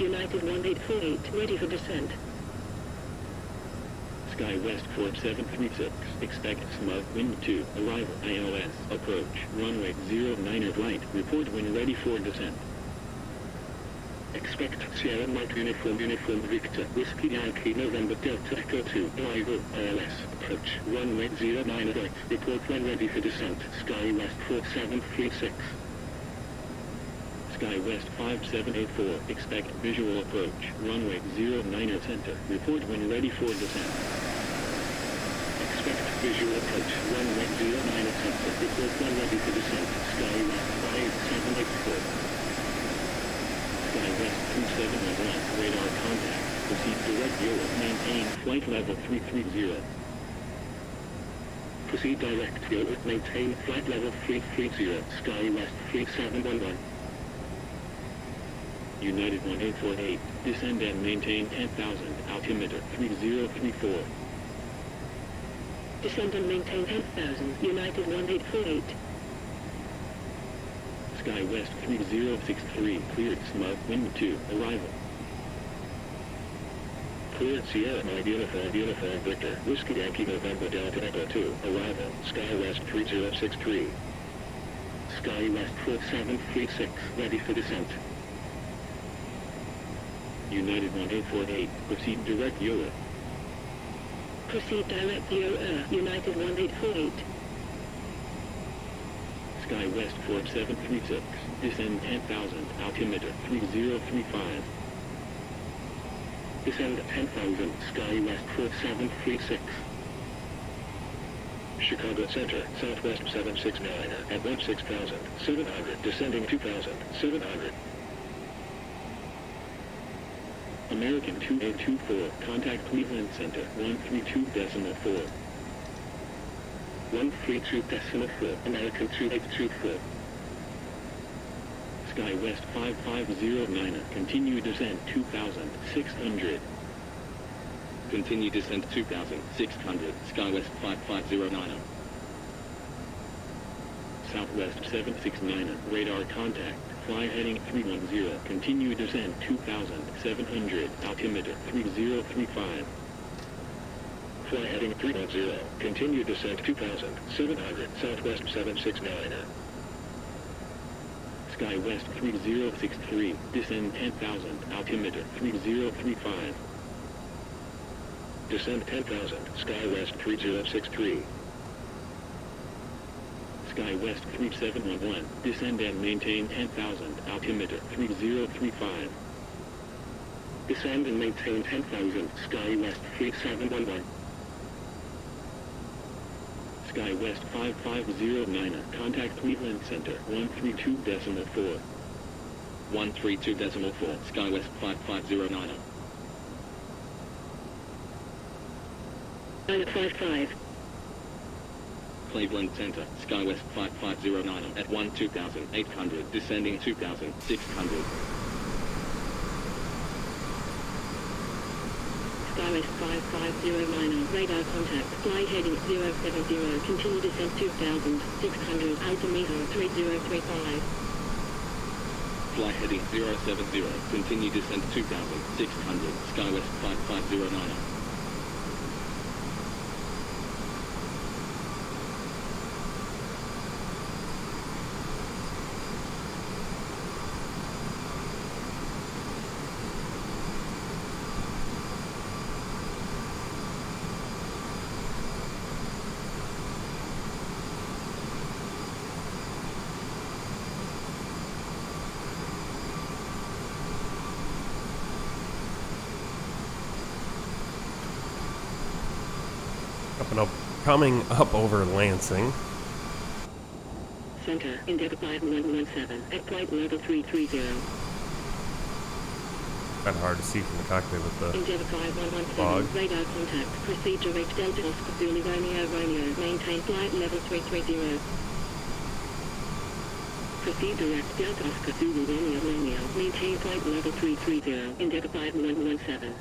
United 1848, ready for descent. Skywest 4736, expect smug wind 2, arrival, ILS, approach, runway 09 right, report when ready for descent. Expect Sierra Mike Uniform Victor, Whiskey Yankee November Delta Echo 2, arrival, ILS, approach, runway 09 right, report when ready for descent, Skywest 4736. Skywest 5784, expect visual approach, runway 09 center, report when ready for descent. Expect visual approach, runway 09 center, report when ready for descent, Skywest 5784. Skywest 2711, radar contact, proceed direct Europe, maintain flight level 330. Proceed direct Europe, maintain flight level 330, Skywest 3711. United 1848, descend and maintain 10,000, altimeter 3034. Descend and maintain 10,000, United 1848. Skywest 3063, cleared smug wind 2, arrival. Cleared Sierra Mike Uniform Victor, Whiskey Yankee November Delta Echo 2, arrival, Skywest 3063. Skywest 4736, ready for descent. United 1848, proceed direct Europe. Proceed direct Euro, United 1848. Skywest 4736, descend 10,000, altimeter 3035. Descend 10,000, Skywest 4736. Chicago Center, Southwest 769 at 16,700, descending 2,700. American 2824, contact Cleveland Center, 132.4. 132.4, American 2824. Skywest 5509, continue descent 2,600. Continue descent 2,600, Skywest 5509. Southwest 769, radar contact, fly heading 310, continue descent 2,700, altimeter 3035. Fly heading 310, continue descent 2,700, Southwest 769. Skywest 3063, descend 10,000, altimeter 3035. Descend 10,000, Skywest 3063. Skywest 3711, descend and maintain 10,000, altimeter 3035. Descend and maintain 10,000, Skywest 3711. Skywest 5509, contact Cleveland Center, 132.4. 132.4, Skywest 5509. 955. Cleveland Center, Skywest 5509 at 12,800, descending 2,600. Skywest 5509, radar contact, fly heading 070, continue descent 2,600, altimeter 3035. Fly heading 070, continue descent 2,600, Skywest 5509. Coming up over Lansing. Center, Endeavour 5117, at flight level 330. Kind of hard to see from the cockpit with the Endeavour 5117, fog. radar contact, proceed direct Delta Oscar Zulu Romeo Romeo, maintain flight level 330. Proceed direct Delta Oscar Zulu Romeo Romeo, maintain flight level 330, Endeavour 5117.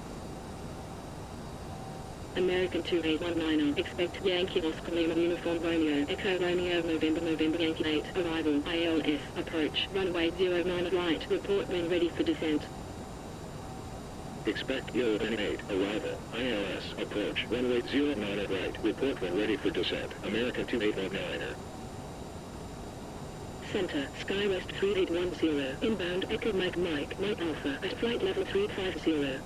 American 2819, expect Yankee Oscar Lima Uniform Romeo, Echo Romeo November November Yankee 8, arrival, ILS, approach, runway 09 right, report when ready for descent. Expect KFNT, arrival, ILS, approach, runway 09 at right, report when ready for descent, American 2819. Center, Skywest 3810, inbound Echo Mike Alpha, at flight level 350.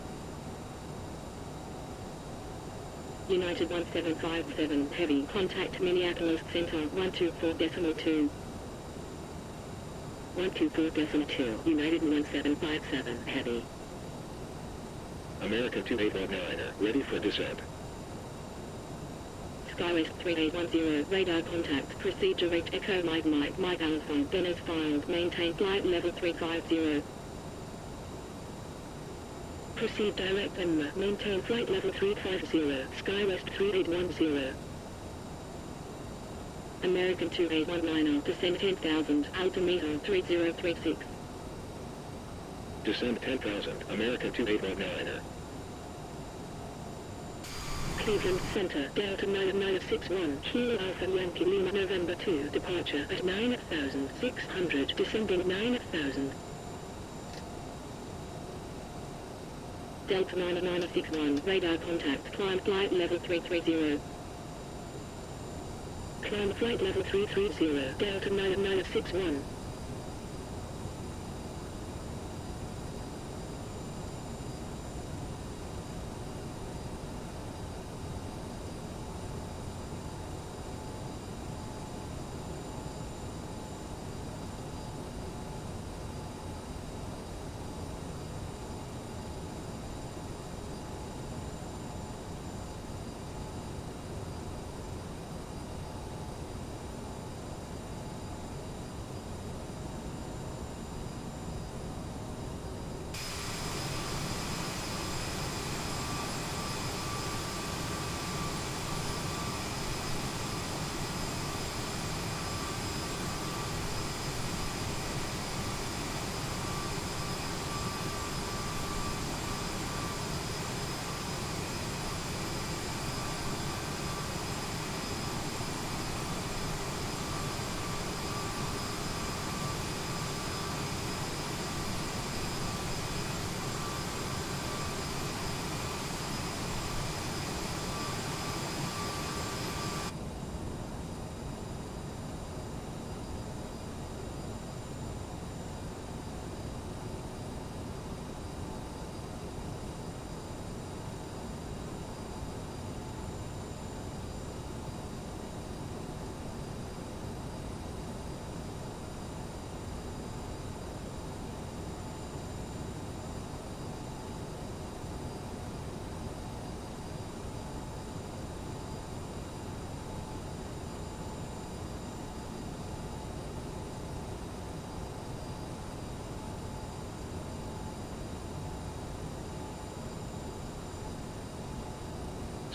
United 1757, heavy, contact Minneapolis Center, 124.2. 124.2, United 1757, heavy. American 2819, ready for descent. Skywest 3810, radar contact, proceed direct Echo Mike Alpha, then as filed, maintain flight level 350. Proceed direct Emma, maintain flight level 350, Skywest 3810. American 2819, descend 10,000, altimeter 3036. Descend 10,000, American 2819. Cleveland Center, Delta 9961, Kilo Alpha Yankee Lima November 2, departure at 9,600, descending 9,000. Delta 9961, radar contact, climb flight level 330. Climb flight level 330, Delta 9961.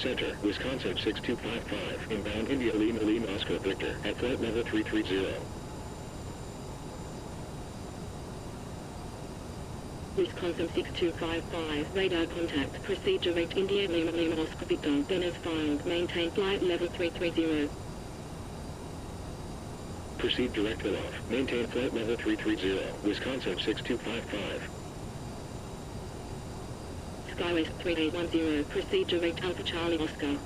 Center, Wisconsin 6255, inbound India Lima Oscar Victor, at flight level 330. Wisconsin 6255, radar contact, proceed direct India Lima Oscar Victor, then as filed, maintain flight level 330. Proceed direct off, maintain flight level 330, Wisconsin 6255. Skywest 3810, proceed direct Alpha Charlie Oscar.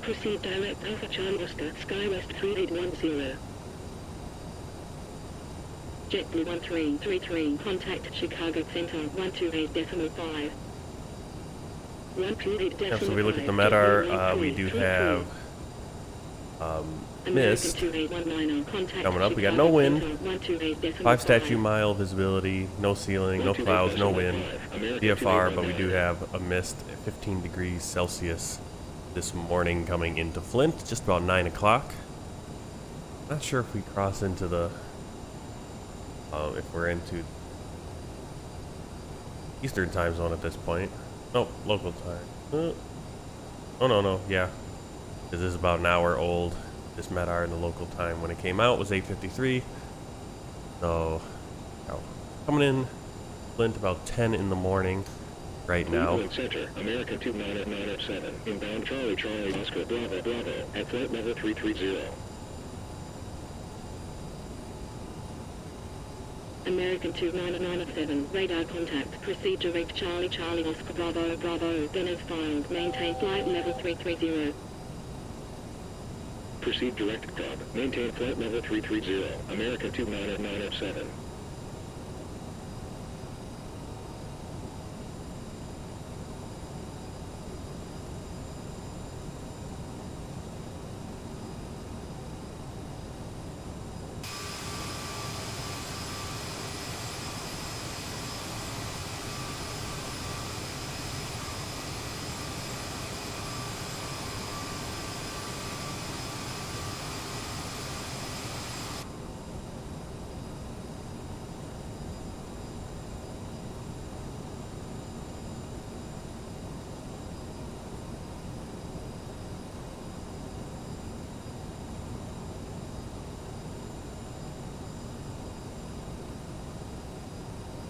Proceed direct Alpha Charlie Oscar, Skywest 3810. JetBlue 1333, contact Chicago Center 128.5. 128.5. Yeah, so if we look at the MEDAR, we do have mist coming up. We got no wind, 5 statute mile visibility, no ceiling, no clouds, no wind, DFR, but we do have a mist at 15 degrees Celsius this morning coming into Flint, just about 9 o'clock. Not sure if we cross into the, if we're into Eastern time zone at this point. Nope, local time. Oh, no, yeah. This is about an hour old. This MEDAR in the local time when it came out was 8:53. So, coming in Flint about 10 in the morning right now. Flint Center, American 2997, inbound Charlie Oscar Bravo, at flight level 330. American 2997, radar contact, proceed direct Charlie Oscar Bravo, then as filed, maintain flight level 330. Proceed direct Cobb, maintain flight level 330, American 2997.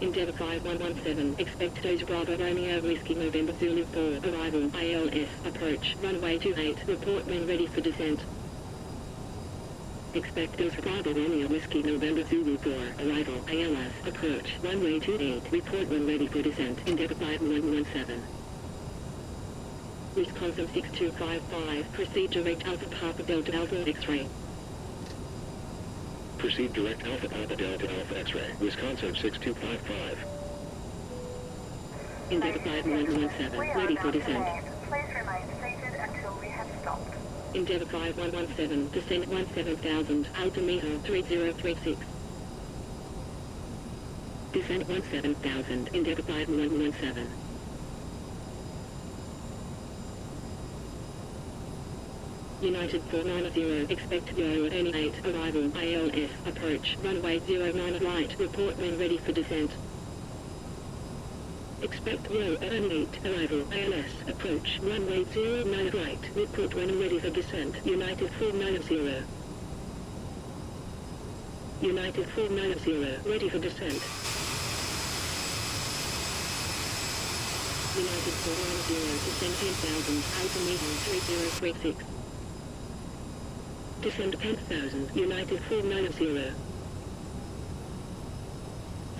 Endeavour 5117, expect dose Bravo Romeo Whiskey November Zulu 4, arrival, ILS, approach, runway 28, report when ready for descent. Expect dose Bravo Romeo Whiskey November Zulu 4, arrival, ILS, approach, runway 28, report when ready for descent, Endeavour 5117. Wisconsin 6255, proceed direct Alpha Papa Delta Alpha X-ray. Proceed direct Alpha Papa Delta Alpha X-ray, Wisconsin 6255. Endeavour 5117, ready for descent. Please remain seated until we have stopped. Endeavour 5117, descent 17,000, altimeter 3036. Descent 17,000, Endeavour 5117. United 490, expect Yo at any 8, arrival, ILS, approach, runway 09 right, report when ready for descent. Expect Yo at any 8, arrival, ILS, approach, runway 09 right, report when ready for descent, United 490. United 490, ready for descent. United 490, descent 10,000, altimeter 3036. Descend 10,000, United 490.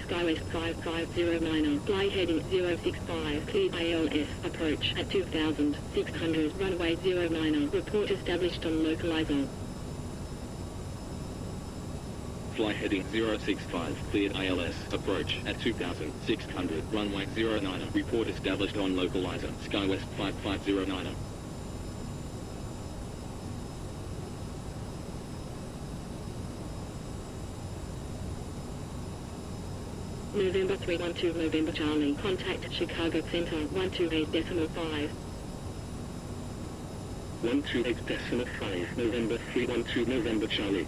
Skywest 5509, fly heading 065, cleared ILS, approach at 2,600, runway 09, report established on localizer. Fly heading 065, cleared ILS, approach at 2,600, runway 09, report established on localizer, Skywest 5509. November 312, November Charlie, contact Chicago Center 128.5. 128.5, November 312, November Charlie.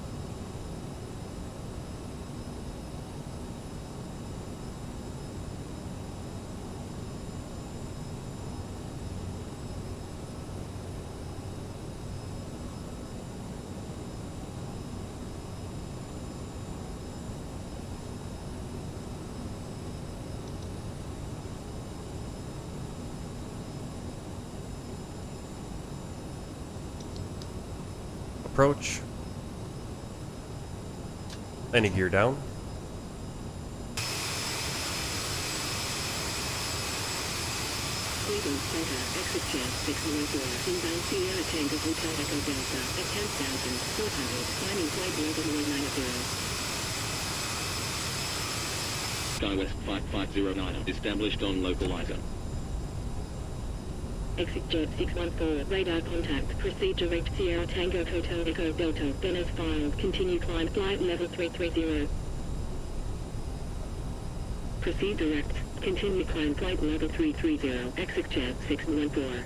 approach. Landing gear down. Freedom Center, exit jet 614, inbound Sierra Tango Hotel Echo Delta, at 10,400, climbing flight level 190. Skywest 5509, established on localizer. Exit jet 614, radar contact, proceed direct Sierra Tango Hotel Echo Delta, then as filed, continue climb flight level 330. Proceed direct, continue climb flight level 330, exit jet 614.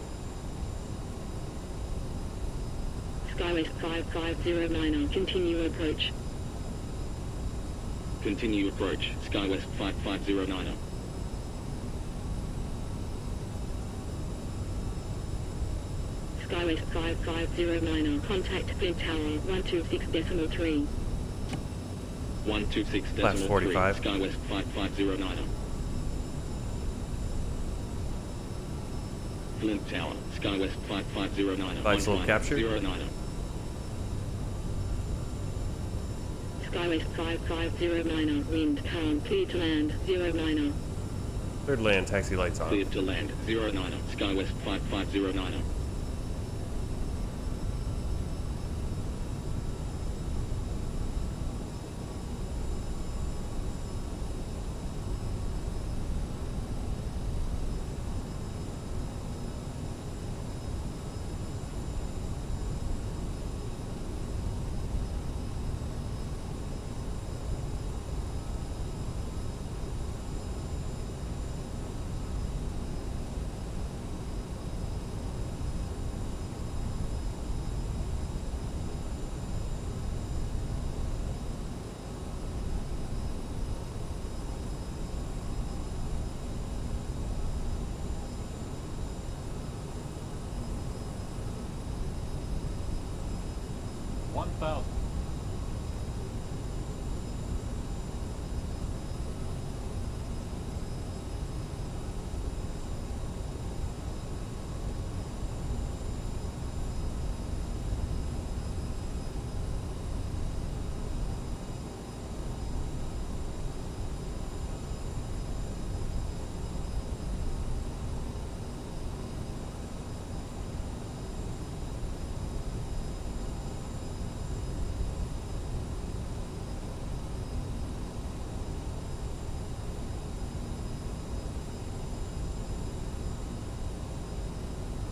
Skywest 5509, continue approach. Continue approach, Skywest 5509. Skywest 5509, contact Flint Tower 126.3. 126.3, Left 45. Skywest 5509. Flint Tower, Skywest 5509. Nice little capture. 09. Skywest 5509, wind calm, clear to land 09. Third land, taxi lights on. Cleared to land, 09, Skywest 5509.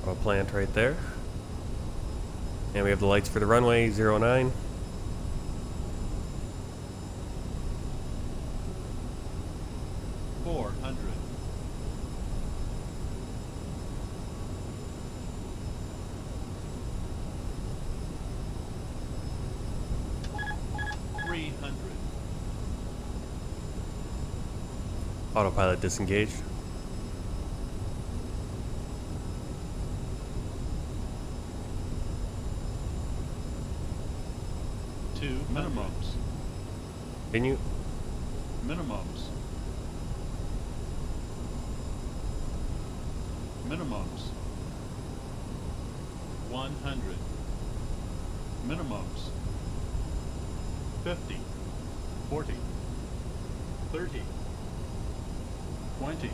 Auto plant right there. And we have the lights for the runway 09. Autopilot disengaged. Minimums. Continue. Minimums. Minimums. 100. Minimums. 50. 40. 30. 20.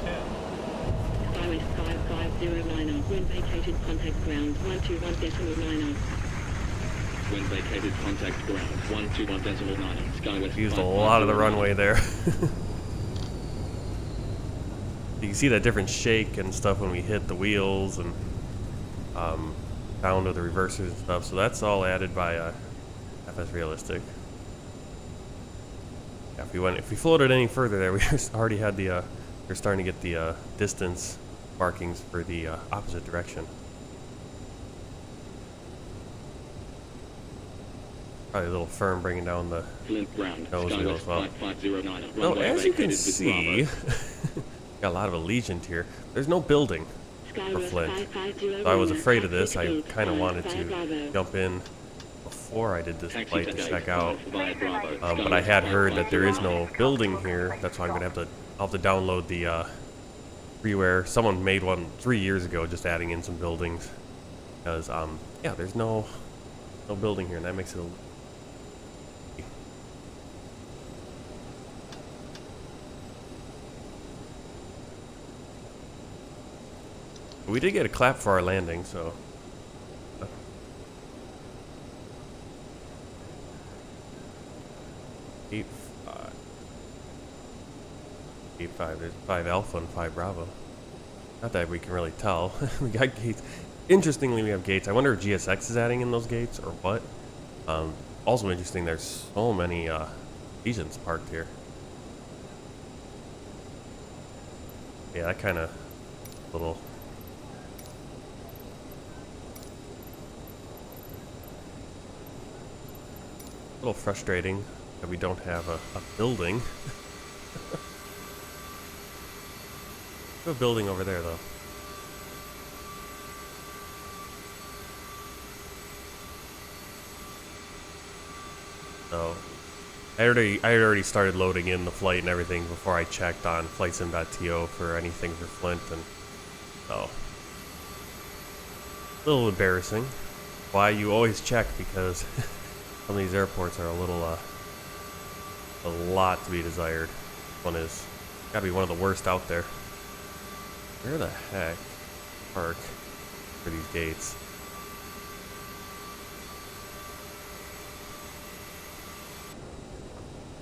10. Skywest 5509, when vacated contact ground 121.9. When vacated contact ground 121.9, Skywest Used a lot of the runway there. You can see that different shake and stuff when we hit the wheels and down to the reversers and stuff. So that's all added by FS Realistic. Yeah, if we floated any further there, we already had the we're starting to get the distance markings for the opposite direction. Probably a little firm bringing down the Flint ground, nose wheel as well. 5509. So as you can see, got a lot of allegiance here. There's no building for Flint. So I was afraid of this. I kind of wanted to jump in before I did this flight to check out. But I had heard that there is no building here. That's why I'm gonna have to. I'll have to download the freeware. Someone made one 3 years ago, just adding in some buildings. Because, yeah, there's no building here, and that makes it a... We did get a clap for our landing, so... 8-5. 8-5. There's 5 Alpha and 5 Bravo. Not that we can really tell. We got gates. Interestingly, we have gates. I wonder if GSX is adding in those gates or what. Also interesting, there's so many agents parked here. Yeah, that kind of little... frustrating that we don't have a building. We have a building over there, though. So, I had already started loading in the flight and everything before I checked on flightsim.to for anything for Flint, and so a little embarrassing. Why you always check, because some of these airports are a little a lot to be desired. One is gotta be one of the worst out there. Where the heck park for these gates?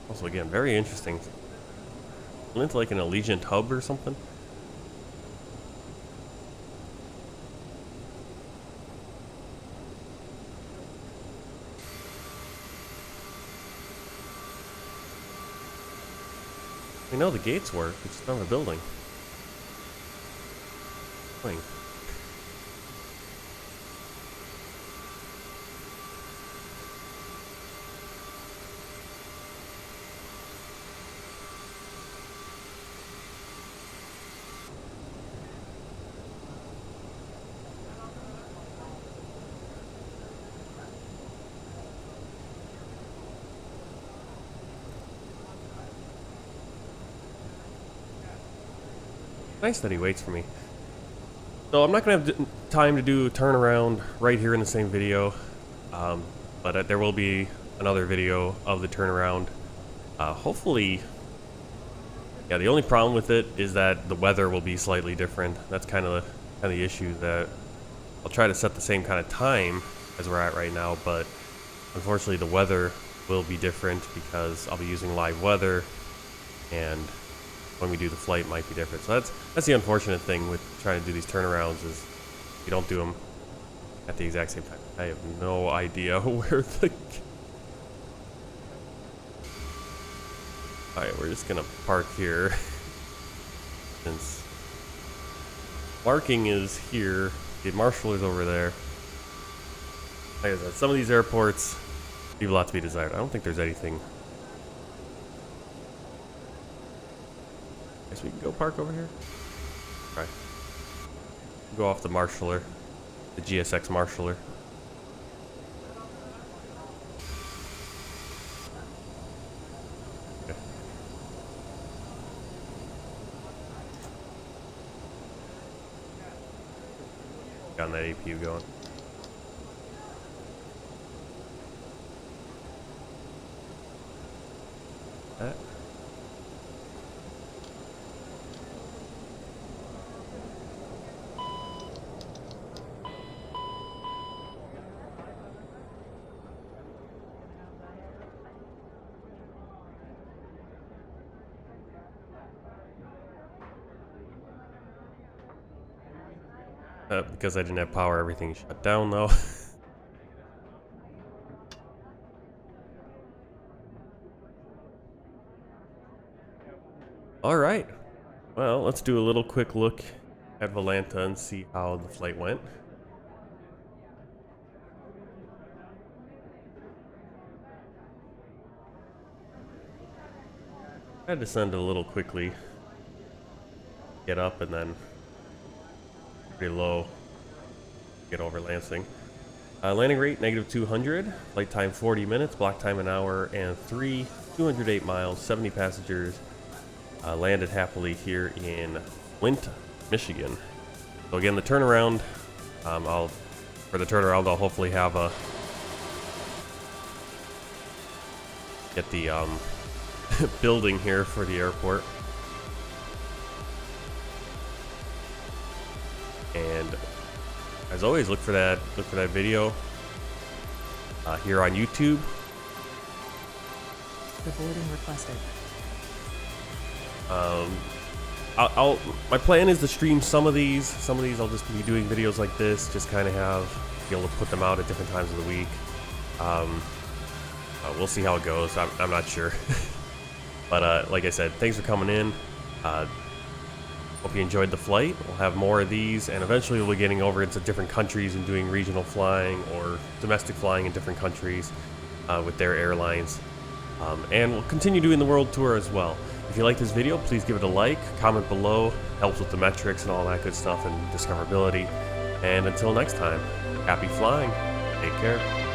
Also, again, very interesting. Flint like an Allegiant hub or something? We know the gates work, we just don't have a building. Wing. Nice that he waits for me. So I'm not going to have time to do a turnaround right here in the same video, but there will be another video of the turnaround. Hopefully, yeah, the only problem with it is that the weather will be slightly different. That's kind of the issue, that I'll try to set the same kind of time as we're at right now, but unfortunately the weather will be different because I'll be using live weather, and when we do the flight it might be different. So that's the unfortunate thing with trying to do these turnarounds, is you don't do them at the exact same time. I have no idea where the... Alright, we're just gonna park here. Since parking is here, the marshal is over there. Like I said, some of these airports leave a lot to be desired. I don't think there's anything. Guess we can go park over here. Alright. Go off the marshaller. The GSX marshaller. Okay. Got that APU going. That. Because I didn't have power, everything shut down though. Alright. Well, let's do a little quick look at Volanta and see how the flight went. I descended a little quickly. Get up and then pretty low. Get over Lansing. Landing rate -200. Flight time 40 minutes. Block time an hour and 3. 208 miles. 70 passengers. Landed happily here in Flint, Michigan. So again, the turnaround, I'll hopefully have a get the building here for the airport. And as always, look for that video here on YouTube. Boarding requested. My plan is to stream some of these. Some of these I'll just be doing videos like this, just kind of be able to put them out at different times of the week. We'll see how it goes. I'm not sure. But like I said, thanks for coming in. Hope you enjoyed the flight. We'll have more of these, and eventually we'll be getting over into different countries and doing regional flying or domestic flying in different countries with their airlines. And we'll continue doing the world tour as well. If you like this video, please give it a like, comment below, helps with the metrics and all that good stuff and discoverability. And until next time, happy flying, take care.